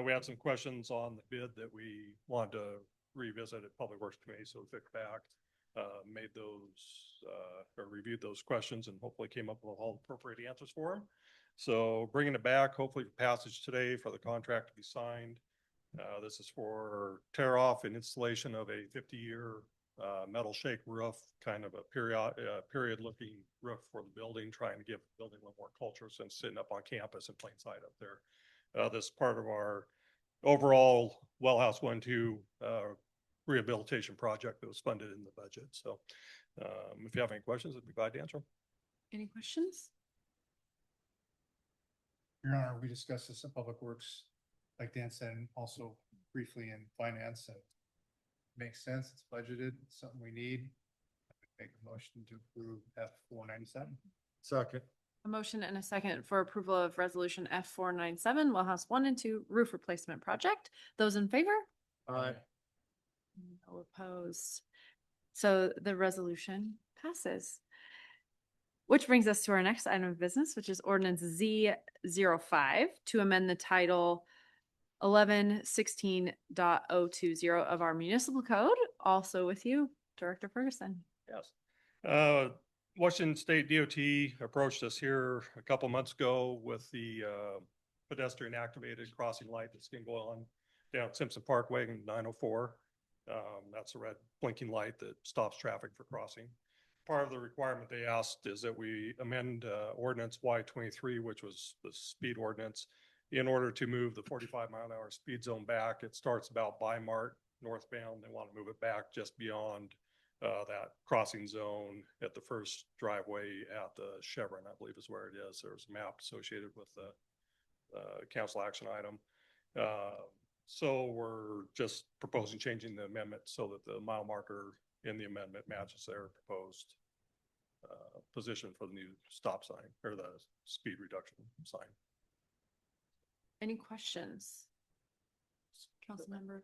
We had some questions on the bid that we wanted to revisit at Public Works Committee, so we took back, made those, or reviewed those questions and hopefully came up with all appropriate answers for them. So bringing it back, hopefully for passage today for the contract to be signed. This is for tear off and installation of a 50-year metal shake roof, kind of a period looking roof for the building, trying to give the building a little more culture since sitting up on campus in plain sight up there. This is part of our overall well house 1, 2 rehabilitation project that was funded in the budget. So if you have any questions, I'd be glad to answer them. Any questions? Your Honor, we discussed this in Public Works, like Dan said, and also briefly in finance, and makes sense. It's budgeted, it's something we need. I would make a motion to approve F497. Second. A motion and a second for approval of Resolution F497, Well House 1 and 2 Roof Replacement Project. Those in favor? Aye. No opposed. So the resolution passes. Which brings us to our next item of business, which is ordinance Z05 to amend the title 1116.020 of our municipal code. Also with you, Director Ferguson. Yes. Washington State DOT approached us here a couple months ago with the pedestrian activated crossing light that's going to go on down Simpson Parkway in 904. That's a red blinking light that stops traffic for crossing. Part of the requirement they asked is that we amend ordinance Y23, which was the speed ordinance, in order to move the 45-mile-an-hour speed zone back. It starts about by Mart northbound. They want to move it back just beyond that crossing zone at the first driveway at the Chevron, I believe is where it is. There's a map associated with the council action item. So we're just proposing changing the amendment so that the mile marker in the amendment matches their proposed position for the new stop sign or the speed reduction sign. Any questions? Councilmember,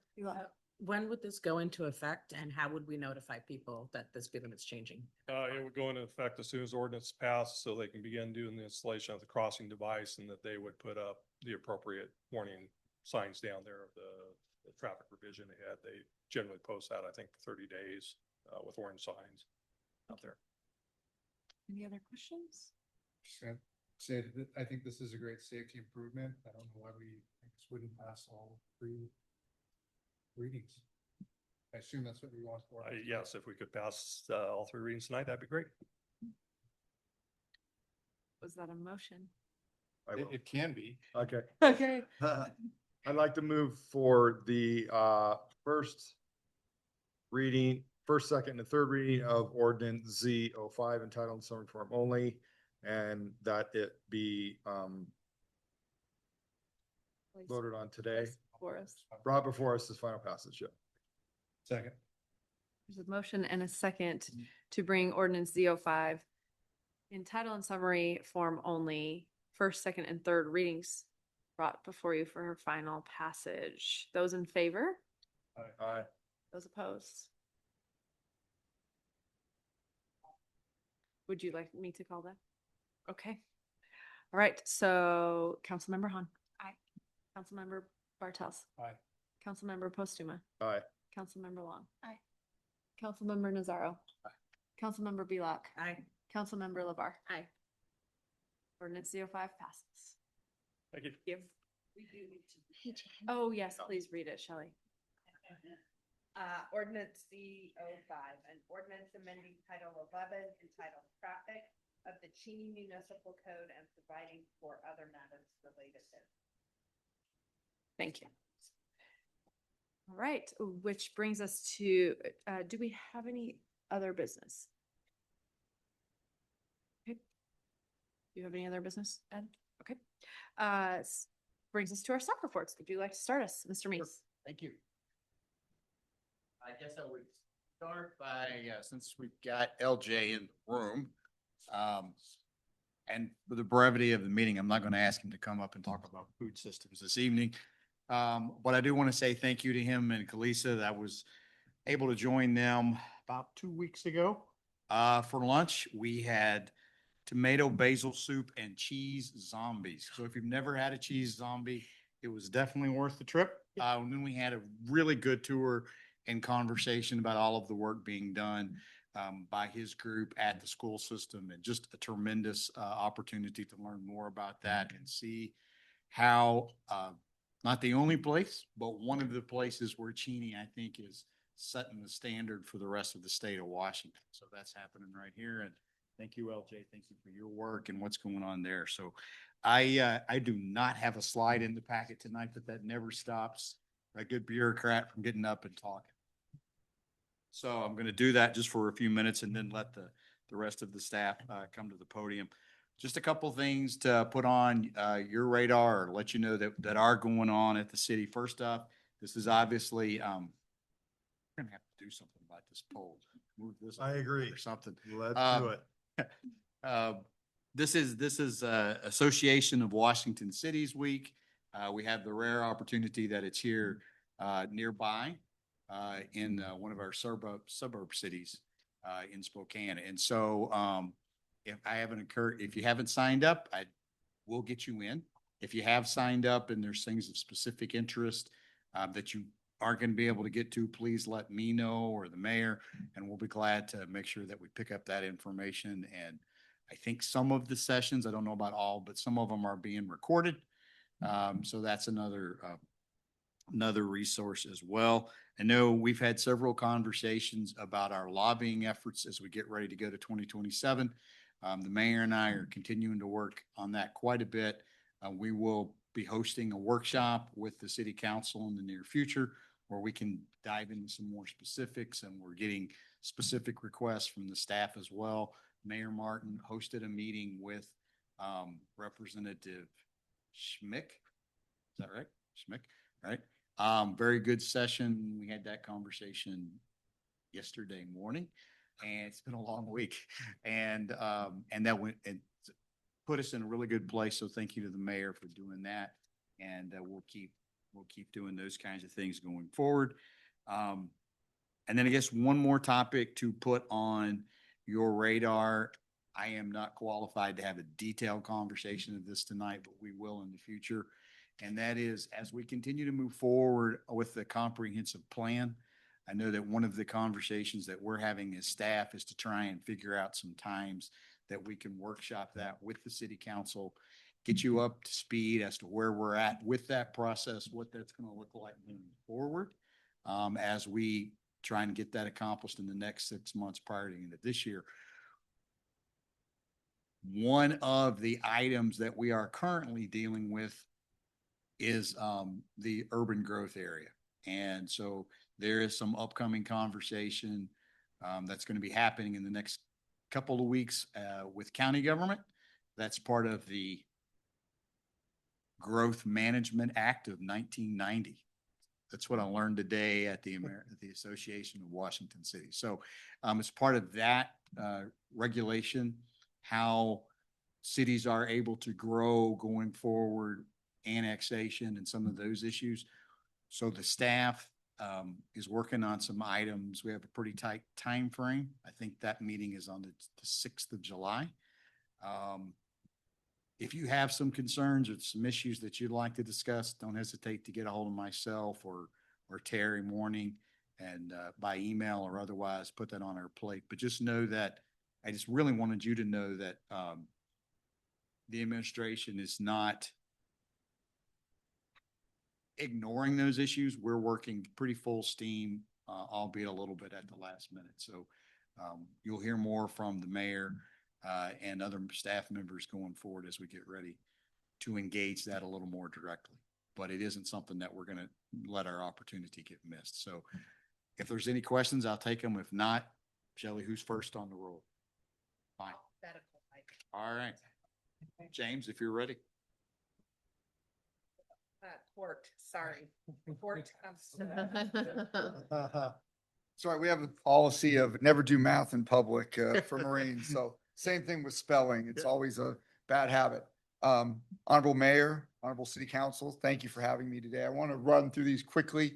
when would this go into effect and how would we notify people that the speed limit's changing? It would go into effect as soon as ordinance passed, so they can begin doing the installation of the crossing device, and that they would put up the appropriate warning signs down there of the traffic revision ahead. They generally post that, I think, for 30 days with orange signs out there. Any other questions? Say that I think this is a great safety improvement. I don't know why we just wouldn't pass all 3 readings. I assume that's what we want for. Yes, if we could pass all 3 readings tonight, that'd be great. Was that a motion? I will. It can be. Okay. Okay. I'd like to move for the first reading, first, second, and third reading of ordinance Z05 entitled in summary form only, and that it be voted on today, For us. brought before us as final passage. Yeah. Second. There's a motion and a second to bring ordinance Z05 in title and summary form only, first, second, and third readings brought before you for final passage. Those in favor? Aye. Those opposed? Would you like me to call that? Okay. All right, so Councilmember Han. Aye. Councilmember Bartels. Aye. Councilmember Postuma. Aye. Councilmember Long. Aye. Councilmember Nazaro. Aye. Councilmember Belak. Aye. Councilmember Labar. Aye. Ordinance Z05 passes. Thank you. Give. Oh, yes, please read it, Shelley. Ordinance Z05, an ordinance amending Title 11 entitled Traffic of the Cheney Municipal Code and providing for other matters related to. Thank you. All right, which brings us to, do we have any other business? Okay. Do you have any other business, Ed? Okay. Brings us to our staff reports. Would you like to start us, Mr. Meeks? Thank you. I guess I would start by, since we've got LJ in the room, and for the brevity of the meeting, I'm not going to ask him to come up and talk about food systems this evening. But I do want to say thank you to him and Kalisa that was able to join them about 2 weeks ago. For lunch, we had tomato basil soup and cheese zombies. So if you've never had a cheese zombie, it was definitely worth the trip. And then we had a really good tour and conversation about all of the work being done by his group at the school system, and just a tremendous opportunity to learn more about that and see how not the only place, but one of the places where Cheney, I think, is setting the standard for the rest of the state of Washington. So that's happening right here. And thank you, LJ. Thank you for your work and what's going on there. So I do not have a slide in the packet tonight, but that never stops a good bureaucrat from getting up and talking. So I'm going to do that just for a few minutes and then let the rest of the staff come to the podium. Just a couple things to put on your radar or let you know that are going on at the city. First up, this is obviously, we're going to have to do something about this poll. Move this. I agree. Or something. Let's do it. This is Association of Washington Cities Week. We have the rare opportunity that it's here nearby in one of our suburb cities in Spokane. And so if you haven't signed up, I will get you in. If you have signed up and there's things of specific interest that you aren't going to be able to get to, please let me know or the mayor, and we'll be glad to make sure that we pick up that information. And I think some of the sessions, I don't know about all, but some of them are being recorded. So that's another resource as well. I know we've had several conversations about our lobbying efforts as we get ready to go to 2027. The mayor and I are continuing to work on that quite a bit. We will be hosting a workshop with the city council in the near future where we can dive into some more specifics, and we're getting specific requests from the staff as well. Mayor Martin hosted a meeting with Representative Schmick. Is that right? Schmick, right? Very good session. We had that conversation yesterday morning, and it's been a long week, and that went and put us in a really good place. So thank you to the mayor for doing that, and we'll keep doing those kinds of things going forward. And then I guess one more topic to put on your radar. I am not qualified to have a detailed conversation of this tonight, but we will in the future. And that is, as we continue to move forward with the comprehensive plan, I know that one of the conversations that we're having as staff is to try and figure out some times that we can workshop that with the city council, get you up to speed as to where we're at with that process, what that's going to look like moving forward, as we try and get that accomplished in the next 6 months prior to the end of this year. One of the items that we are currently dealing with is the urban growth area. And so there is some upcoming conversation that's going to be happening in the next couple of weeks with county government. That's part of the Growth Management Act of 1990. That's what I learned today at the Association of Washington City. So it's part of that regulation, how cities are able to grow going forward, annexation and some of those issues. So the staff is working on some items. We have a pretty tight time frame. I think that meeting is on the 6th of July. If you have some concerns or some issues that you'd like to discuss, don't hesitate to get a hold of myself or Terry Morning, and by email or otherwise put that on our plate. But just know that I just really wanted you to know that the administration is not ignoring those issues. We're working pretty full steam, albeit a little bit at the last minute. So you'll hear more from the mayor and other staff members going forward as we get ready to engage that a little more directly. But it isn't something that we're going to let our opportunity get missed. So if there's any questions, I'll take them. If not, Shelley, who's first on the roll? Fine. All right. James, if you're ready. Court, sorry. Court. Sorry, we have a policy of never do math in public for Marines. So same thing with spelling. It's always a bad habit. Honorable Mayor, Honorable City Council, thank you for having me today. I want to run through these quickly.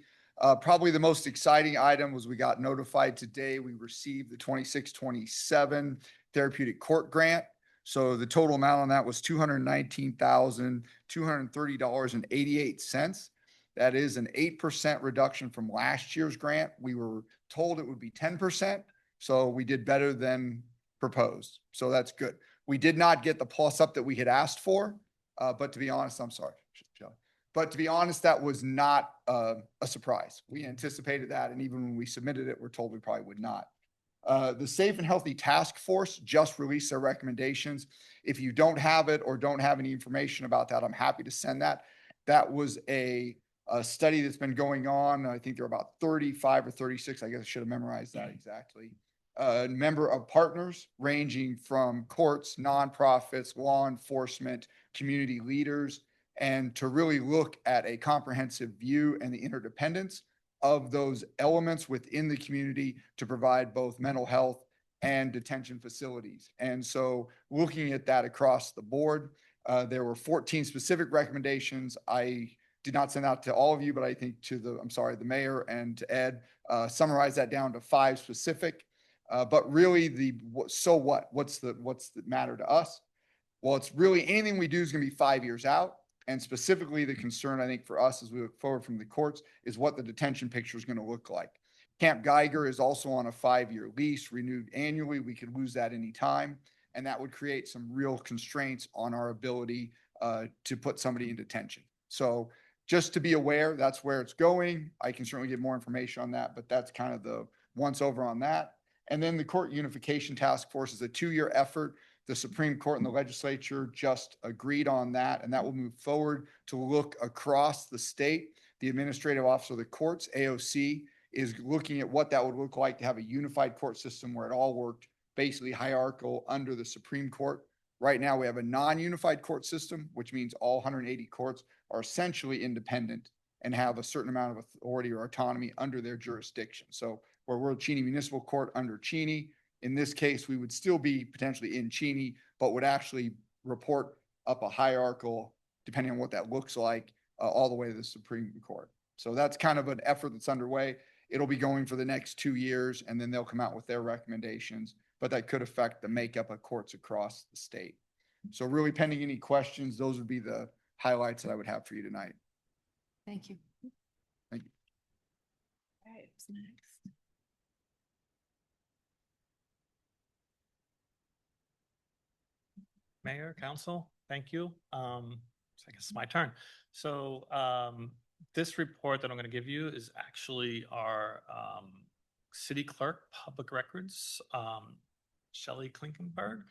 Probably the most exciting item was we got notified today. We received the 26-27 therapeutic court grant. So the total amount on that was $219,230.88. That is an 8% reduction from last year's grant. We were told it would be 10%. So we did better than proposed. So that's good. We did not get the plus up that we had asked for. But to be honest, I'm sorry, Shelley. But to be honest, that was not a surprise. We anticipated that. And even when we submitted it, we're told we probably would not. The Safe and Healthy Task Force just released their recommendations. If you don't have it or don't have any information about that, I'm happy to send that. That was a study that's been going on. I think there are about 35 or 36. I guess I should have memorized that exactly. A member of partners ranging from courts, nonprofits, law enforcement, community leaders, and to really look at a comprehensive view and the interdependence of those elements within the community to provide both mental health and detention facilities. And so looking at that across the board, there were 14 specific recommendations. I did not send out to all of you, but I think to the mayor and to Ed, summarize that down to 5 specific. But really what's the matter to us? Well, it's really anything we do is going to be 5 years out. And specifically the concern, I think, for us as we look forward from the courts is what the detention picture is going to look like. Camp Geiger is also on a 5-year lease renewed annually. We could lose that any time. And that would create some real constraints on our ability to put somebody in detention. So just to be aware, that's where it's going. I can certainly get more information on that, but that's kind of the once over on that. And then the Court Unification Task Force is a 2-year effort. The Supreme Court and the legislature just agreed on that, and that will move forward to look across the state. The Administrative Office of the Courts, AOC, is looking at what that would look like to have a unified court system where it all worked basically hierarchical under the Supreme Court. Right now, we have a non-unified court system, which means all 180 courts are essentially independent and have a certain amount of authority or autonomy under their jurisdiction. So where we're Cheney Municipal Court under Cheney, in this case, we would still be potentially in Cheney, but would actually report up a hierarchical, depending on what that looks like, all the way to the Supreme Court. So that's kind of an effort that's underway. It'll be going for the next 2 years, and then they'll come out with their recommendations, but that could affect the makeup of courts across the state. So really pending any questions, those would be the highlights that I would have for you tonight. Thank you. Thank you. All right, who's next? Mayor, council, thank you. So I guess it's my turn. So this report that I'm going to give you is actually our city clerk, public records, Shelley Klinkenberg.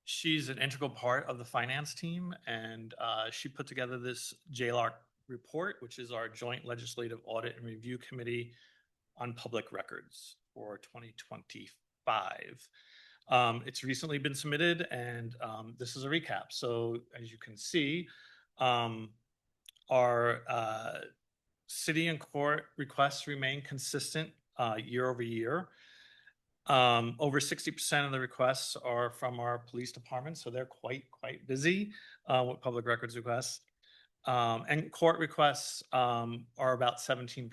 She's an integral part of the finance team, and she put together this JLARC report, which is our Joint Legislative Audit and Review Committee on Public Records for 2025. It's recently been submitted, and this is a recap. So as you can see, our city and court requests remain consistent year over year. Over 60% of the requests are from our police department, so they're quite busy with public records requests. And court requests are about 17%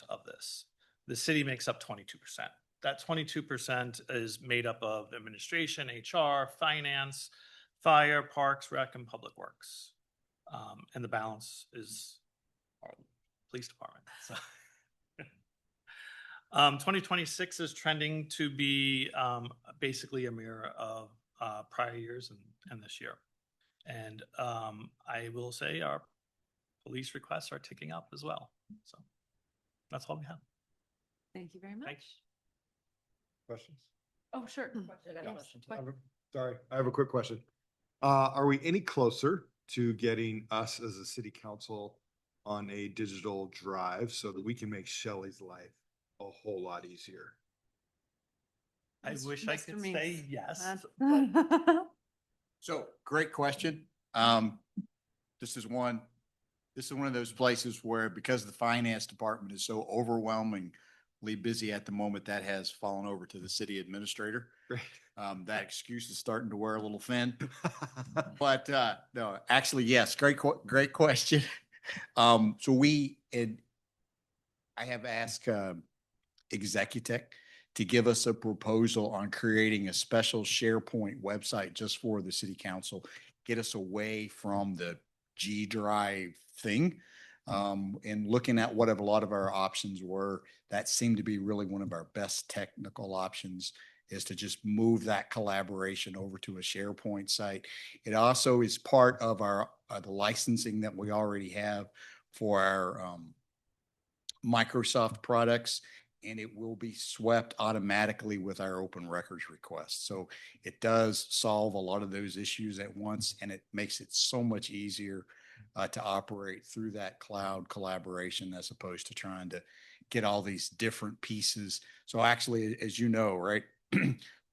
of this. The city makes up 22%. That 22% is made up of administration, HR, finance, fire, parks, rec, and public works. And the balance is our police department. So 2026 is trending to be basically a mirror of prior years and this year. And I will say our police requests are ticking up as well. So that's all we have. Thank you very much. Thanks. Questions? Oh, sure. Sorry, I have a quick question. Are we any closer to getting us as a city council on a digital drive so that we can make Shelley's life a whole lot easier? I wish I could say yes. So great question. This is one of those places where, because the finance department is so overwhelmingly busy at the moment, that has fallen over to the city administrator. That excuse is starting to wear a little thin. But no, actually, yes, great question. So I have asked Executech to give us a proposal on creating a special SharePoint website just for the city council, get us away from the G Drive thing. And looking at what a lot of our options were, that seemed to be really one of our best technical options, is to just move that collaboration over to a SharePoint site. It also is part of our the licensing that we already have for our Microsoft products, and it will be swept automatically with our open records request. So it does solve a lot of those issues at once, and it makes it so much easier to operate through that cloud collaboration, as opposed to trying to get all these different pieces. So actually, as you know, right,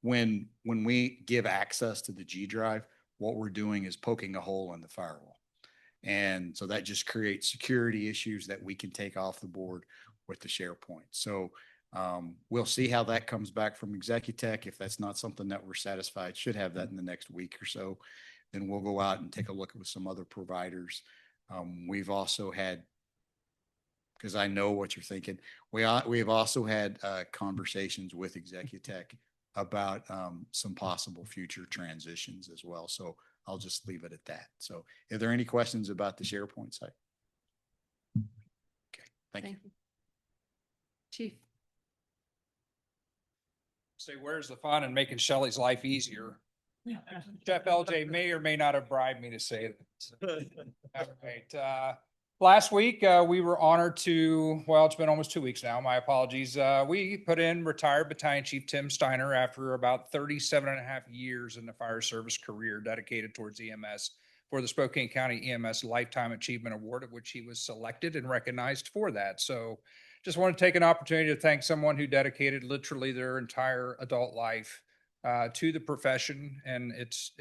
when we give access to the G Drive, what we're doing is poking a hole in the firewall. And so that just creates security issues that we can take off the board with the SharePoint. So we'll see how that comes back from Executech. If that's not something that we're satisfied, should have that in the next week or so, then we'll go out and take a look with some other providers. We've also had, because I know what you're thinking, we've also had conversations with Executech about some possible future transitions as well. So I'll just leave it at that. So are there any questions about the SharePoint site? Okay, thank you. Chief. Say, where's the fun in making Shelley's life easier? Chef LJ may or may not have bribed me to say that. All right. Last week, we were honored to, well, it's been almost 2 weeks now. My apologies. We put in retired Battalion Chief Tim Steiner after about 37 and a half years in the fire service career dedicated towards EMS for the Spokane County EMS Lifetime Achievement Award, of which he was selected and recognized for that. So just want to take an opportunity to thank someone who dedicated literally their entire adult life to the profession. And it's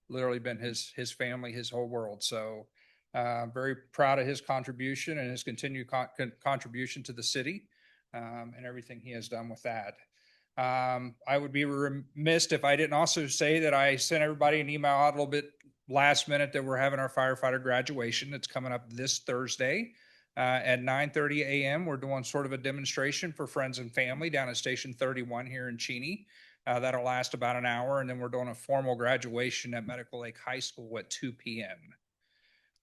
literally been his family, his whole world. So very proud of his contribution and his continued contribution to the city and everything he has done with that. I would be remiss if I didn't also say that I sent everybody an email out a little bit last minute that we're having our firefighter graduation. It's coming up this Thursday at 9:30 a.m. We're doing sort of a demonstration for friends and family down at Station 31 here in Cheney. That'll last about an hour, and then we're doing a formal graduation at Medical Lake High School at 2 p.m.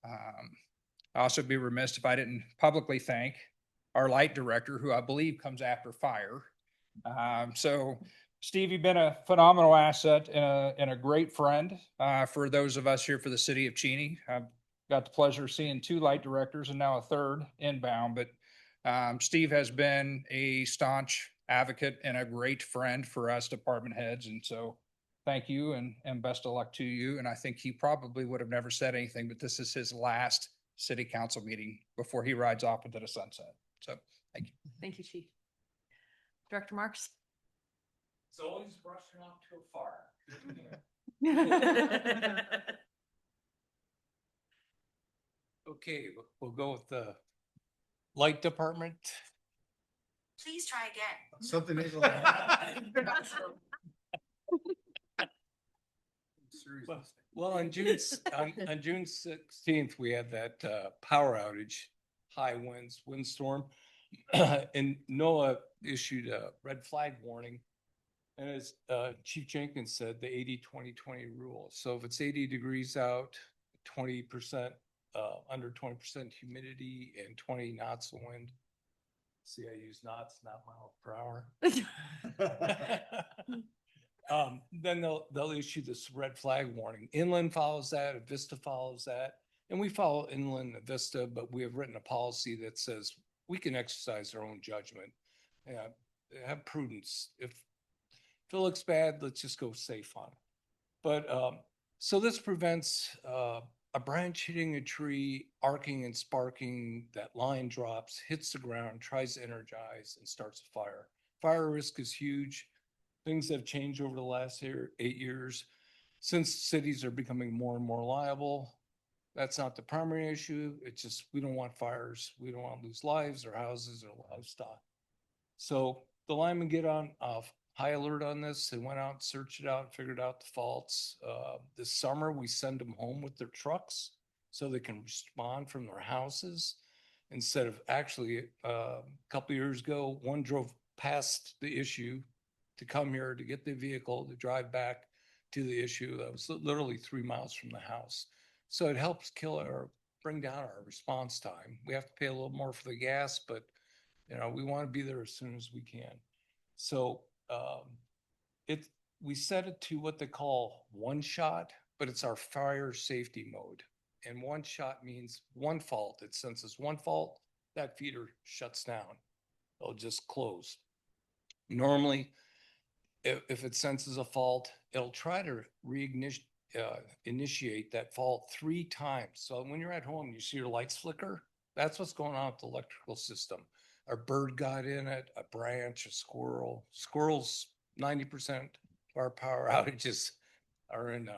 I'd also be remiss if I didn't publicly thank our light director, who I believe comes after fire. So Steve, you've been a phenomenal asset and a great friend for those of us here for the city of Cheney. I've got the pleasure of seeing 2 light directors and now a third inbound, but Steve has been a staunch advocate and a great friend for us department heads. And so thank you and best of luck to you. And I think he probably would have never said anything, but this is his last city council meeting before he rides off into the sunset. So thank you. Thank you, Chief. Director Marks? It's always brushing off too far. Okay, we'll go with the light department. Please try again. Something is. Well, on June 16th, we had that power outage, high winds, windstorm. And NOAA issued a red flag warning. And as Chief Jenkins said, the 80-20-20 rule. So if it's 80 degrees out, 20%, under 20% humidity and 20 knots of wind. See, I use knots, not miles per hour. Then they'll issue this red flag warning. Inland follows that, Avista follows that, and we follow inland Avista, but we have written a policy that says we can exercise our own judgment. Have prudence. If it looks bad, let's just go safe on it. But so this prevents a branch hitting a tree, arcing and sparking, that line drops, hits the ground, tries to energize, and starts a fire. Fire risk is huge. Things have changed over the last 8 years. Since cities are becoming more and more liable, that's not the primary issue. It's just we don't want fires. We don't want to lose lives or houses or livestock. So the linemen get on high alert on this. They went out, searched it out, figured out the faults. This summer, we send them home with their trucks so they can respond from their houses. Instead of actually, a couple of years ago, one drove past the issue to come here to get the vehicle to drive back to the issue. That was literally 3 miles from the house. So it helps kill or bring down our response time. We have to pay a little more for the gas, but we want to be there as soon as we can. So we set it to what they call one shot, but it's our fire safety mode. And one shot means one fault. It senses one fault, that feeder shuts down. It'll just close. Normally, if it senses a fault, it'll try to initiate that fault 3 times. So when you're at home, you see your lights flicker. That's what's going on with the electrical system. A bird got in it, a branch, a squirrel. Squirrels, 90% of our power outages are in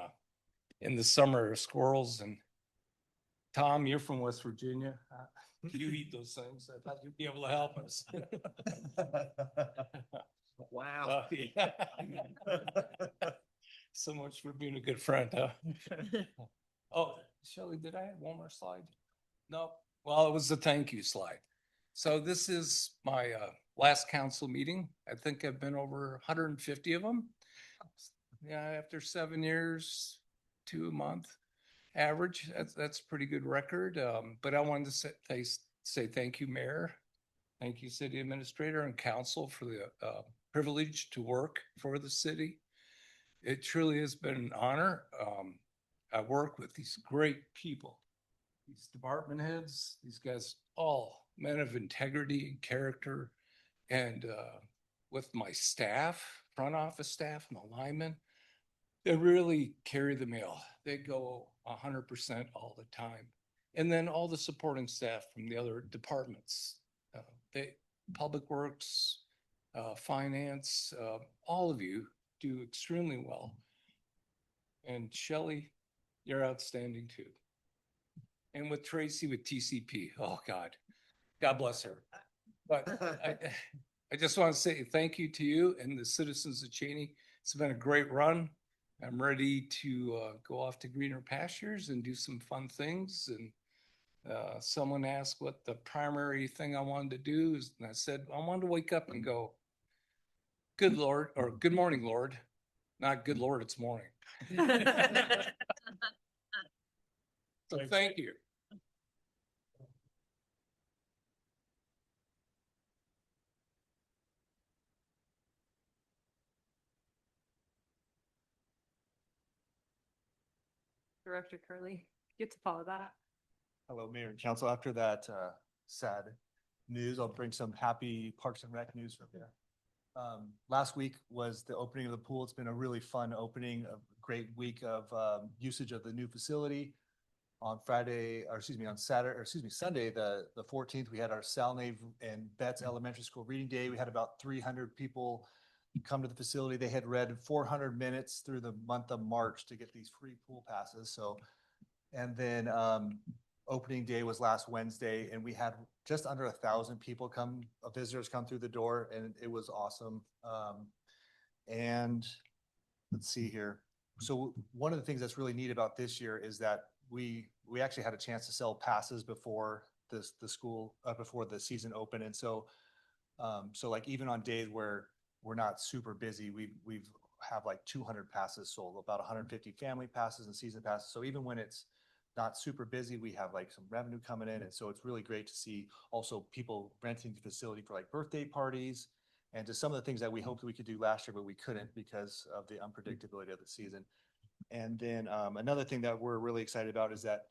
the summer. Squirrels. And Tom, you're from West Virginia. You eat those things. I thought you'd be able to help us. Wow. Yeah. So much for being a good friend, huh? Oh, Shelley, did I have one more slide? No. Well, it was the thank you slide. So this is my last council meeting. I think I've been over 150 of them. Yeah, after 7 years, 2 a month average. That's a pretty good record. But I wanted to say thank you, Mayor. Thank you, City Administrator and Council, for the privilege to work for the city. It truly has been an honor. I work with these great people, these department heads, these guys, all men of integrity and character, and with my staff, front office staff, and the linemen, they really carry the mail. They go 100% all the time. And then all the supporting staff from the other departments, Public Works, Finance, all of you do extremely well. And Shelley, you're outstanding too. And with Tracy with TCP, oh God bless her. But I just want to say thank you to you and the citizens of Cheney. It's been a great run. I'm ready to go off to greener pastures and do some fun things. And someone asked what the primary thing I wanted to do is, and I said, I wanted to wake up and go, good Lord, or good morning, Lord. Not good Lord, it's morning. So thank you. Director Curley, get to follow that. Hello, Mayor and Council. After that sad news, I'll bring some happy Parks and Rec news from here. Last week was the opening of the pool. It's been a really fun opening, a great week of usage of the new facility. On Friday, or excuse me, on Saturday, or excuse me, Sunday, the 14th, we had our Salnave and Betts Elementary School Reading Day. We had about 300 people come to the facility. They had read 400 minutes through the month of March to get these free pool passes. So, and then opening day was last Wednesday, and we had just under 1,000 people come, visitors come through the door, and it was awesome. And let's see here. So one of the things that's really neat about this year is that we actually had a chance to sell passes before the school, before the season opened. And so, so like even on days where we're not super busy, we've have like 200 passes sold, about 150 family passes and season passes. So even when it's not super busy, we have like some revenue coming in. And so it's really great to see also people renting the facility for like birthday parties and just some of the things that we hoped we could do last year, but we couldn't because of the unpredictability of the season. And then another thing that we're really excited about is that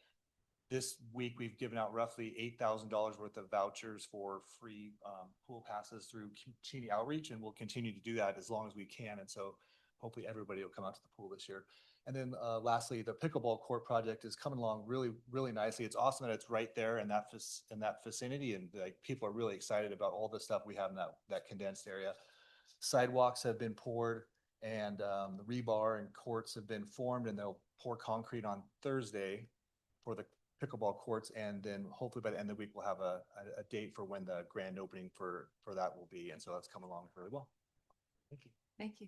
this week we've given out roughly $8,000 worth of vouchers for free pool passes through Cheney Outreach, and we'll continue to do that as long as we can. And so hopefully everybody will come out to the pool this year. And then lastly, the pickleball court project is coming along really, really nicely. It's awesome that it's right there in that vicinity, and like people are really excited about all the stuff we have in that condensed area. Sidewalks have been poured, and the rebar and courts have been formed, and they'll pour concrete on Thursday for the pickleball courts. And then hopefully by the end of the week, we'll have a date for when the grand opening for that will be. And so that's come along really well. Thank you. Thank you.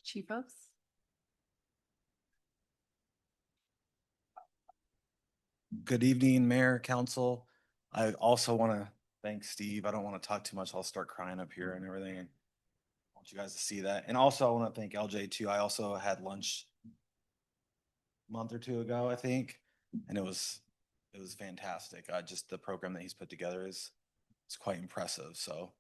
Chiefos? Good evening, Mayor, Council. I also want to thank Steve. I don't want to talk too much. I'll start crying up here and everything. I want you guys to see that. And also I want to thank LJ too. I also had lunch a month or two ago, I think, and it was fantastic. Just the program that he's put together is quite impressive. So,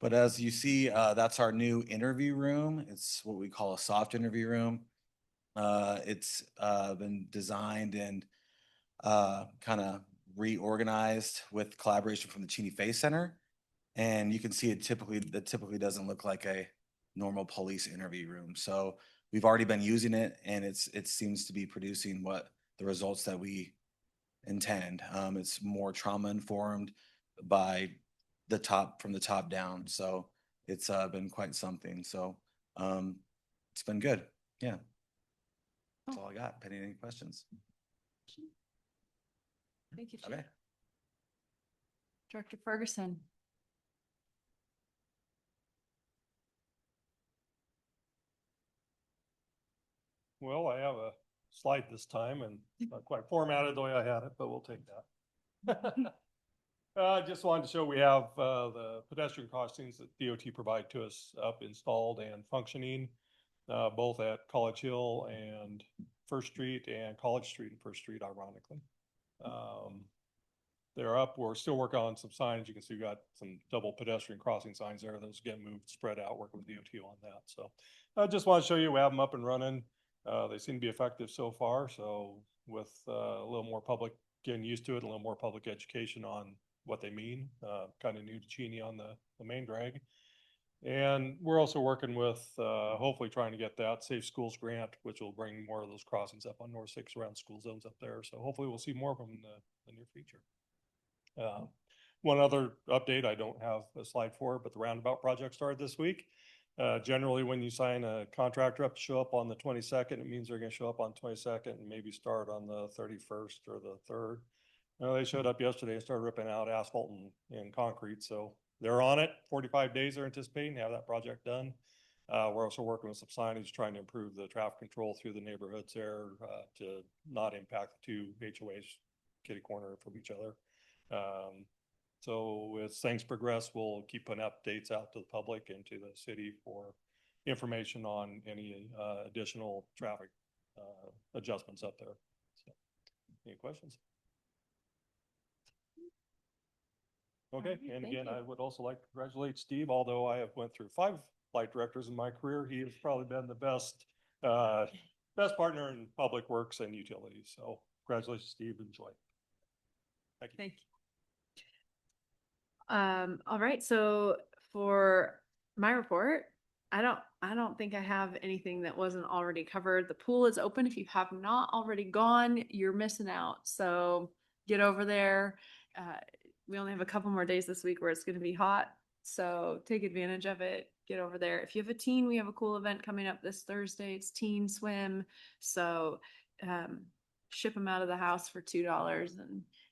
but as you see, that's our new interview room. It's what we call a soft interview room. It's been designed and kind of reorganized with collaboration from the Cheney Face Center. And you can see it typically doesn't look like a normal police interview room. So we've already been using it, and it seems to be producing what the results that we intend. It's more trauma informed by from the top down. So it's been quite something. So it's been good. Yeah. That's all I got. Any questions? Thank you, Chief. Okay. Director Ferguson. Well, I have a slide this time and not quite formatted the way I had it, but we'll take that. I just wanted to show we have the pedestrian crossings that DOT provide to us up installed and functioning, both at College Hill and First Street and College Street and First Street, ironically. They're up. We're still working on some signs. You can see we got some double pedestrian crossing signs there. Those get moved, spread out, working with DOT on that. So I just want to show you we have them up and running. They seem to be effective so far. So with a little more public getting used to it, a little more public education on what they mean, kind of new to Cheney on the main drag. And we're also working with hopefully trying to get that Safe Schools grant, which will bring more of those crossings up on North 6 around school zones up there. So hopefully we'll see more of them in the near future. One other update I don't have a slide for, but the roundabout project started this week. Generally, when you sign a contractor up to show up on the 22nd, it means they're going to show up on 22nd and maybe start on the 31st or the 3rd. They showed up yesterday and started ripping out asphalt and concrete. So they're on it. 45 days they're anticipating to have that project done. We're also working with some signage trying to improve the traffic control through the neighborhoods there to not impact the two HOAs kitty corner from each other. So as things progress, we'll keep putting updates out to the public and to the city for information on any additional traffic adjustments up there. So, any questions? Okay, and again, I would also like to congratulate Steve. Although I have went through 5 flight directors in my career, he has probably been the best partner in public works and utilities. So congratulations, Steve. Enjoy. Thank you. Thank you. All right, so for my report, I don't think I have anything that wasn't already covered. The pool is open. If you have not already gone, you're missing out. So get over there. We only have a couple more days this week where it's going to be hot. So take advantage of it. Get over there. If you have a teen, we have a cool event coming up this Thursday. It's teen swim. So ship them out of the house for $2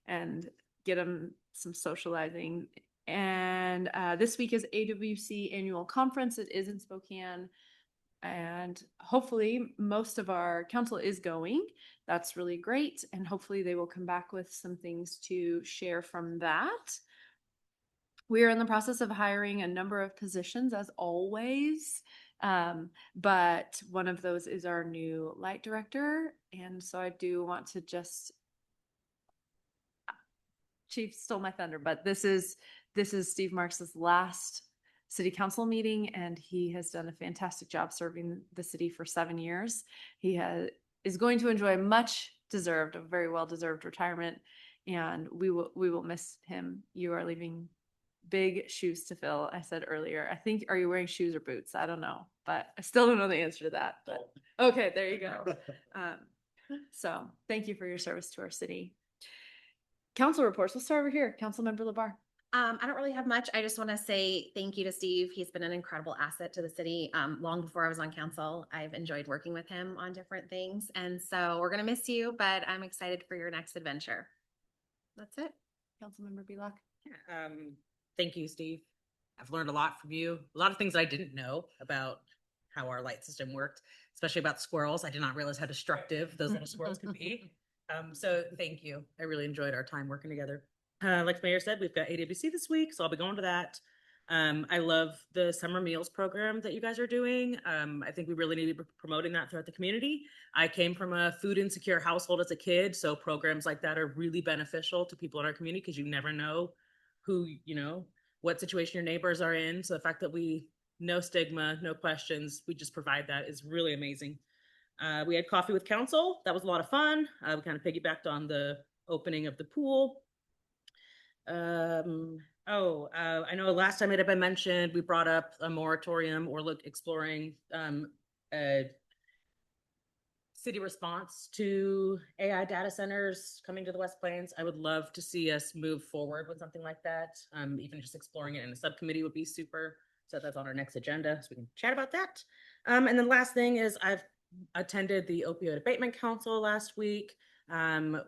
and get them some socializing. And this week is AWC annual conference. It is in Spokane. And hopefully most of our council is going. That's really great. And hopefully they will come back with some things to share from that. We are in the process of hiring a number of positions as always. But one of those is our new light director. And so I do want to just, Chief stole my thunder, but this is Steve Marks's last city council meeting, and he has done a fantastic job serving the city for 7 years. He is going to enjoy a very well-deserved retirement, and we will miss him. You are leaving big shoes to fill. I said earlier, I think, are you wearing shoes or boots? I don't know, but I still don't know the answer to that. But okay, there you go. So thank you for your service to our city. Council reports. Let's start over here. Councilmember LaBar. I don't really have much. I just want to say thank you to Steve. He's been an incredible asset to the city. Long before I was on council, I've enjoyed working with him on different things. And so we're going to miss you, but I'm excited for your next adventure. That's it. Councilmember Bealock. Thank you, Steve. I've learned a lot from you. A lot of things I didn't know about how our light system worked, especially about squirrels. I did not realize how destructive those little squirrels could be. So thank you. I really enjoyed our time working together. Like the mayor said, we've got AWC this week, so I'll be going to that. I love the summer meals program that you guys are doing. I think we really need to be promoting that throughout the community. I came from a food insecure household as a kid, so programs like that are really beneficial to people in our community because you never know who, what situation your neighbors are in. So the fact that we, no stigma, no questions, we just provide that is really amazing. We had coffee with council. That was a lot of fun. We kind of piggybacked on the opening of the pool. I know last time it had been mentioned, we brought up a moratorium or exploring a city response to AI data centers coming to the West Plains. I would love to see us move forward with something like that. Even just exploring it in a subcommittee would be super. So that's on our next agenda, so we can chat about that. And then last thing is I've attended the Opioid Abatement Council last week.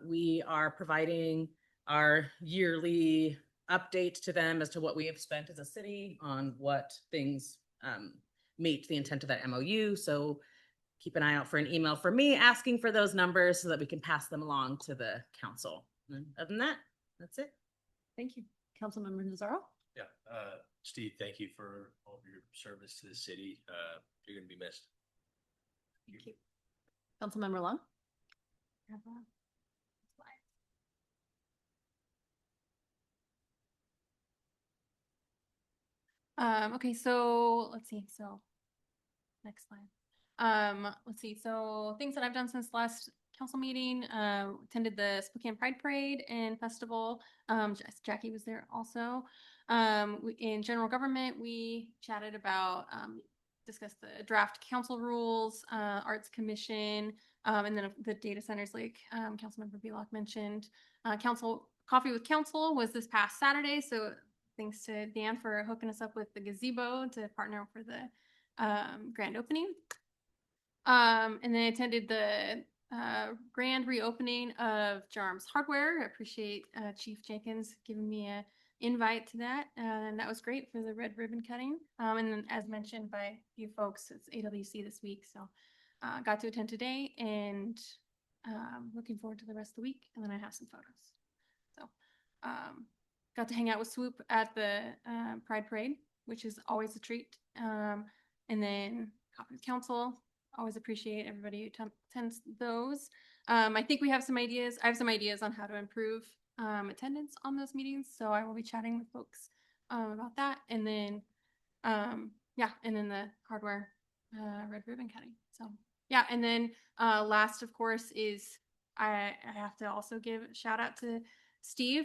We are providing our yearly update to them as to what we have spent as a city on what things meet the intent of that MOU. So keep an eye out for an email from me asking for those numbers so that we can pass them along to the council. And other than that, that's it. Thank you. Councilmember Nazaro. Yeah, Steve, thank you for all of your service to the city. You're going to be missed. Thank you. Councilmember Long. Okay, so let's see. So next slide. Let's see. So things that I've done since last council meeting, attended the Spokane Pride Parade and Festival. Jackie was there also. In general government, we chatted about, discussed the draft council rules, Arts Commission, and then the data centers like Councilmember Bealock mentioned. Coffee with Council was this past Saturday, so thanks to Dan for hooking us up with the gazebo to partner for the grand opening. And then I attended the grand reopening of Jarms Hardware. I appreciate Chief Jenkins giving me an invite to that, and that was great for the red ribbon cutting. And then, as mentioned by a few folks, it's AWC this week, so got to attend today, and looking forward to the rest of the week. And then I have some photos. So got to hang out with Swoop at the Pride Parade, which is always a treat. And then Coffee with Council. Always appreciate everybody who attends those. I think we have some ideas. I have some ideas on how to improve attendance on those meetings. So I will be chatting with folks about that. And then, yeah, and then the hardware red ribbon cutting. So yeah, and then last, of course, is I have to also give a shout out to Steve,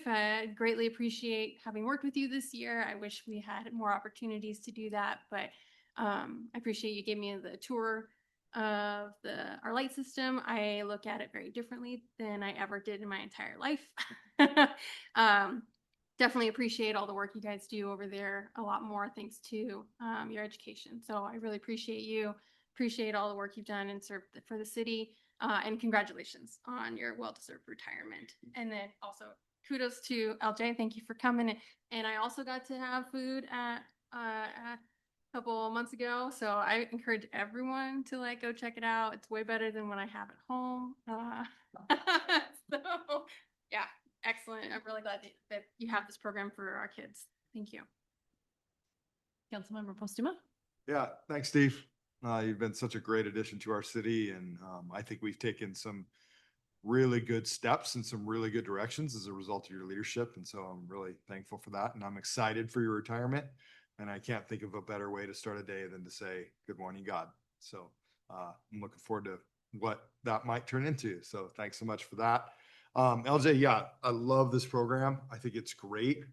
greatly appreciate having worked with you this year. I wish we had more opportunities to do that, but I appreciate you gave me the tour of our light system. I look at it very differently than I ever did in my entire life. Definitely appreciate all the work you guys do over there, a lot more thanks to your education. So I really appreciate you, appreciate all the work you've done and served for the city, and congratulations on your well-deserved retirement. And then also kudos to LJ, thank you for coming. And I also got to have food at a couple months ago, so I encourage everyone to like go check it out. It's way better than what I have at home. So yeah, excellent. I'm really glad that you have this program for our kids. Thank you. Councilmember Postuma. Yeah, thanks, Steve. You've been such a great addition to our city, and I think we've taken some really good steps in some really good directions as a result of your leadership. And so I'm really thankful for that. And I'm excited for your retirement. And I can't think of a better way to start a day than to say, good morning, God. So I'm looking forward to what that might turn into. So thanks so much for that. LJ, yeah, I love this program. I think it's great.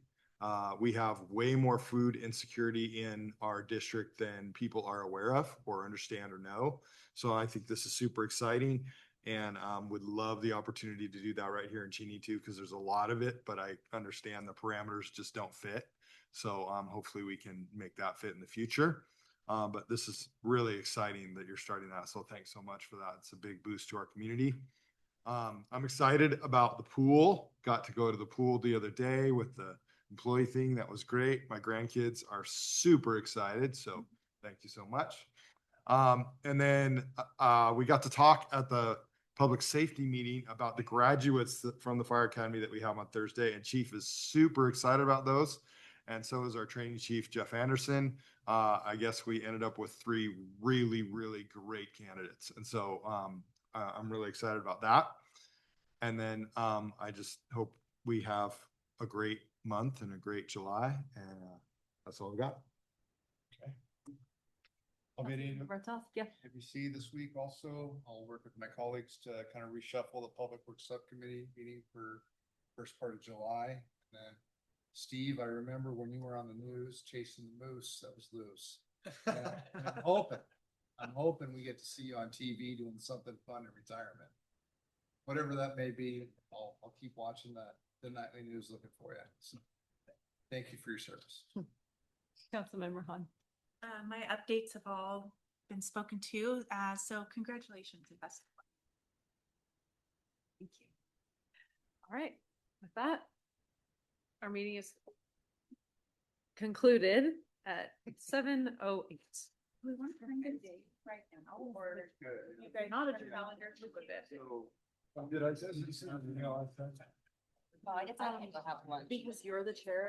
We have way more food insecurity in our district than people are aware of or understand or know. So I think this is super exciting, and would love the opportunity to do that right here in Cheney too, because there's a lot of it, but I understand the parameters just don't fit. So hopefully we can make that fit in the future. But this is really exciting that you're starting that. So thanks so much for that. It's a big boost to our community. I'm excited about the pool. Got to go to the pool the other day with the employee thing. That was great. My grandkids are super excited. So thank you so much. And then we got to talk at the public safety meeting about the graduates from the fire academy that we have on Thursday. And Chief is super excited about those. And so is our training chief, Jeff Anderson. I guess we ended up with 3 really, really great candidates. And so I'm really excited about that. And then I just hope we have a great month and a great July. And that's all we got. Okay. I'll be in Yeah. ABC this week also. I'll work with my colleagues to kind of reshuffle the Public Works Subcommittee meeting for first part of July. And then Steve, I remember when you were on the news chasing the moose that was loose. And I'm hoping we get to see you on TV doing something fun in retirement. Whatever that may be, I'll keep watching the nightly news looking for you. So thank you for your service. Councilmember Han. My updates have all been spoken to, so congratulations and best of luck. Thank you. All right, with that, our meeting is concluded at 7:08. We want to bring a date right now, or you guys not at your calendar. Did I say? Well, I guess I don't have lunch. Because you're the chair.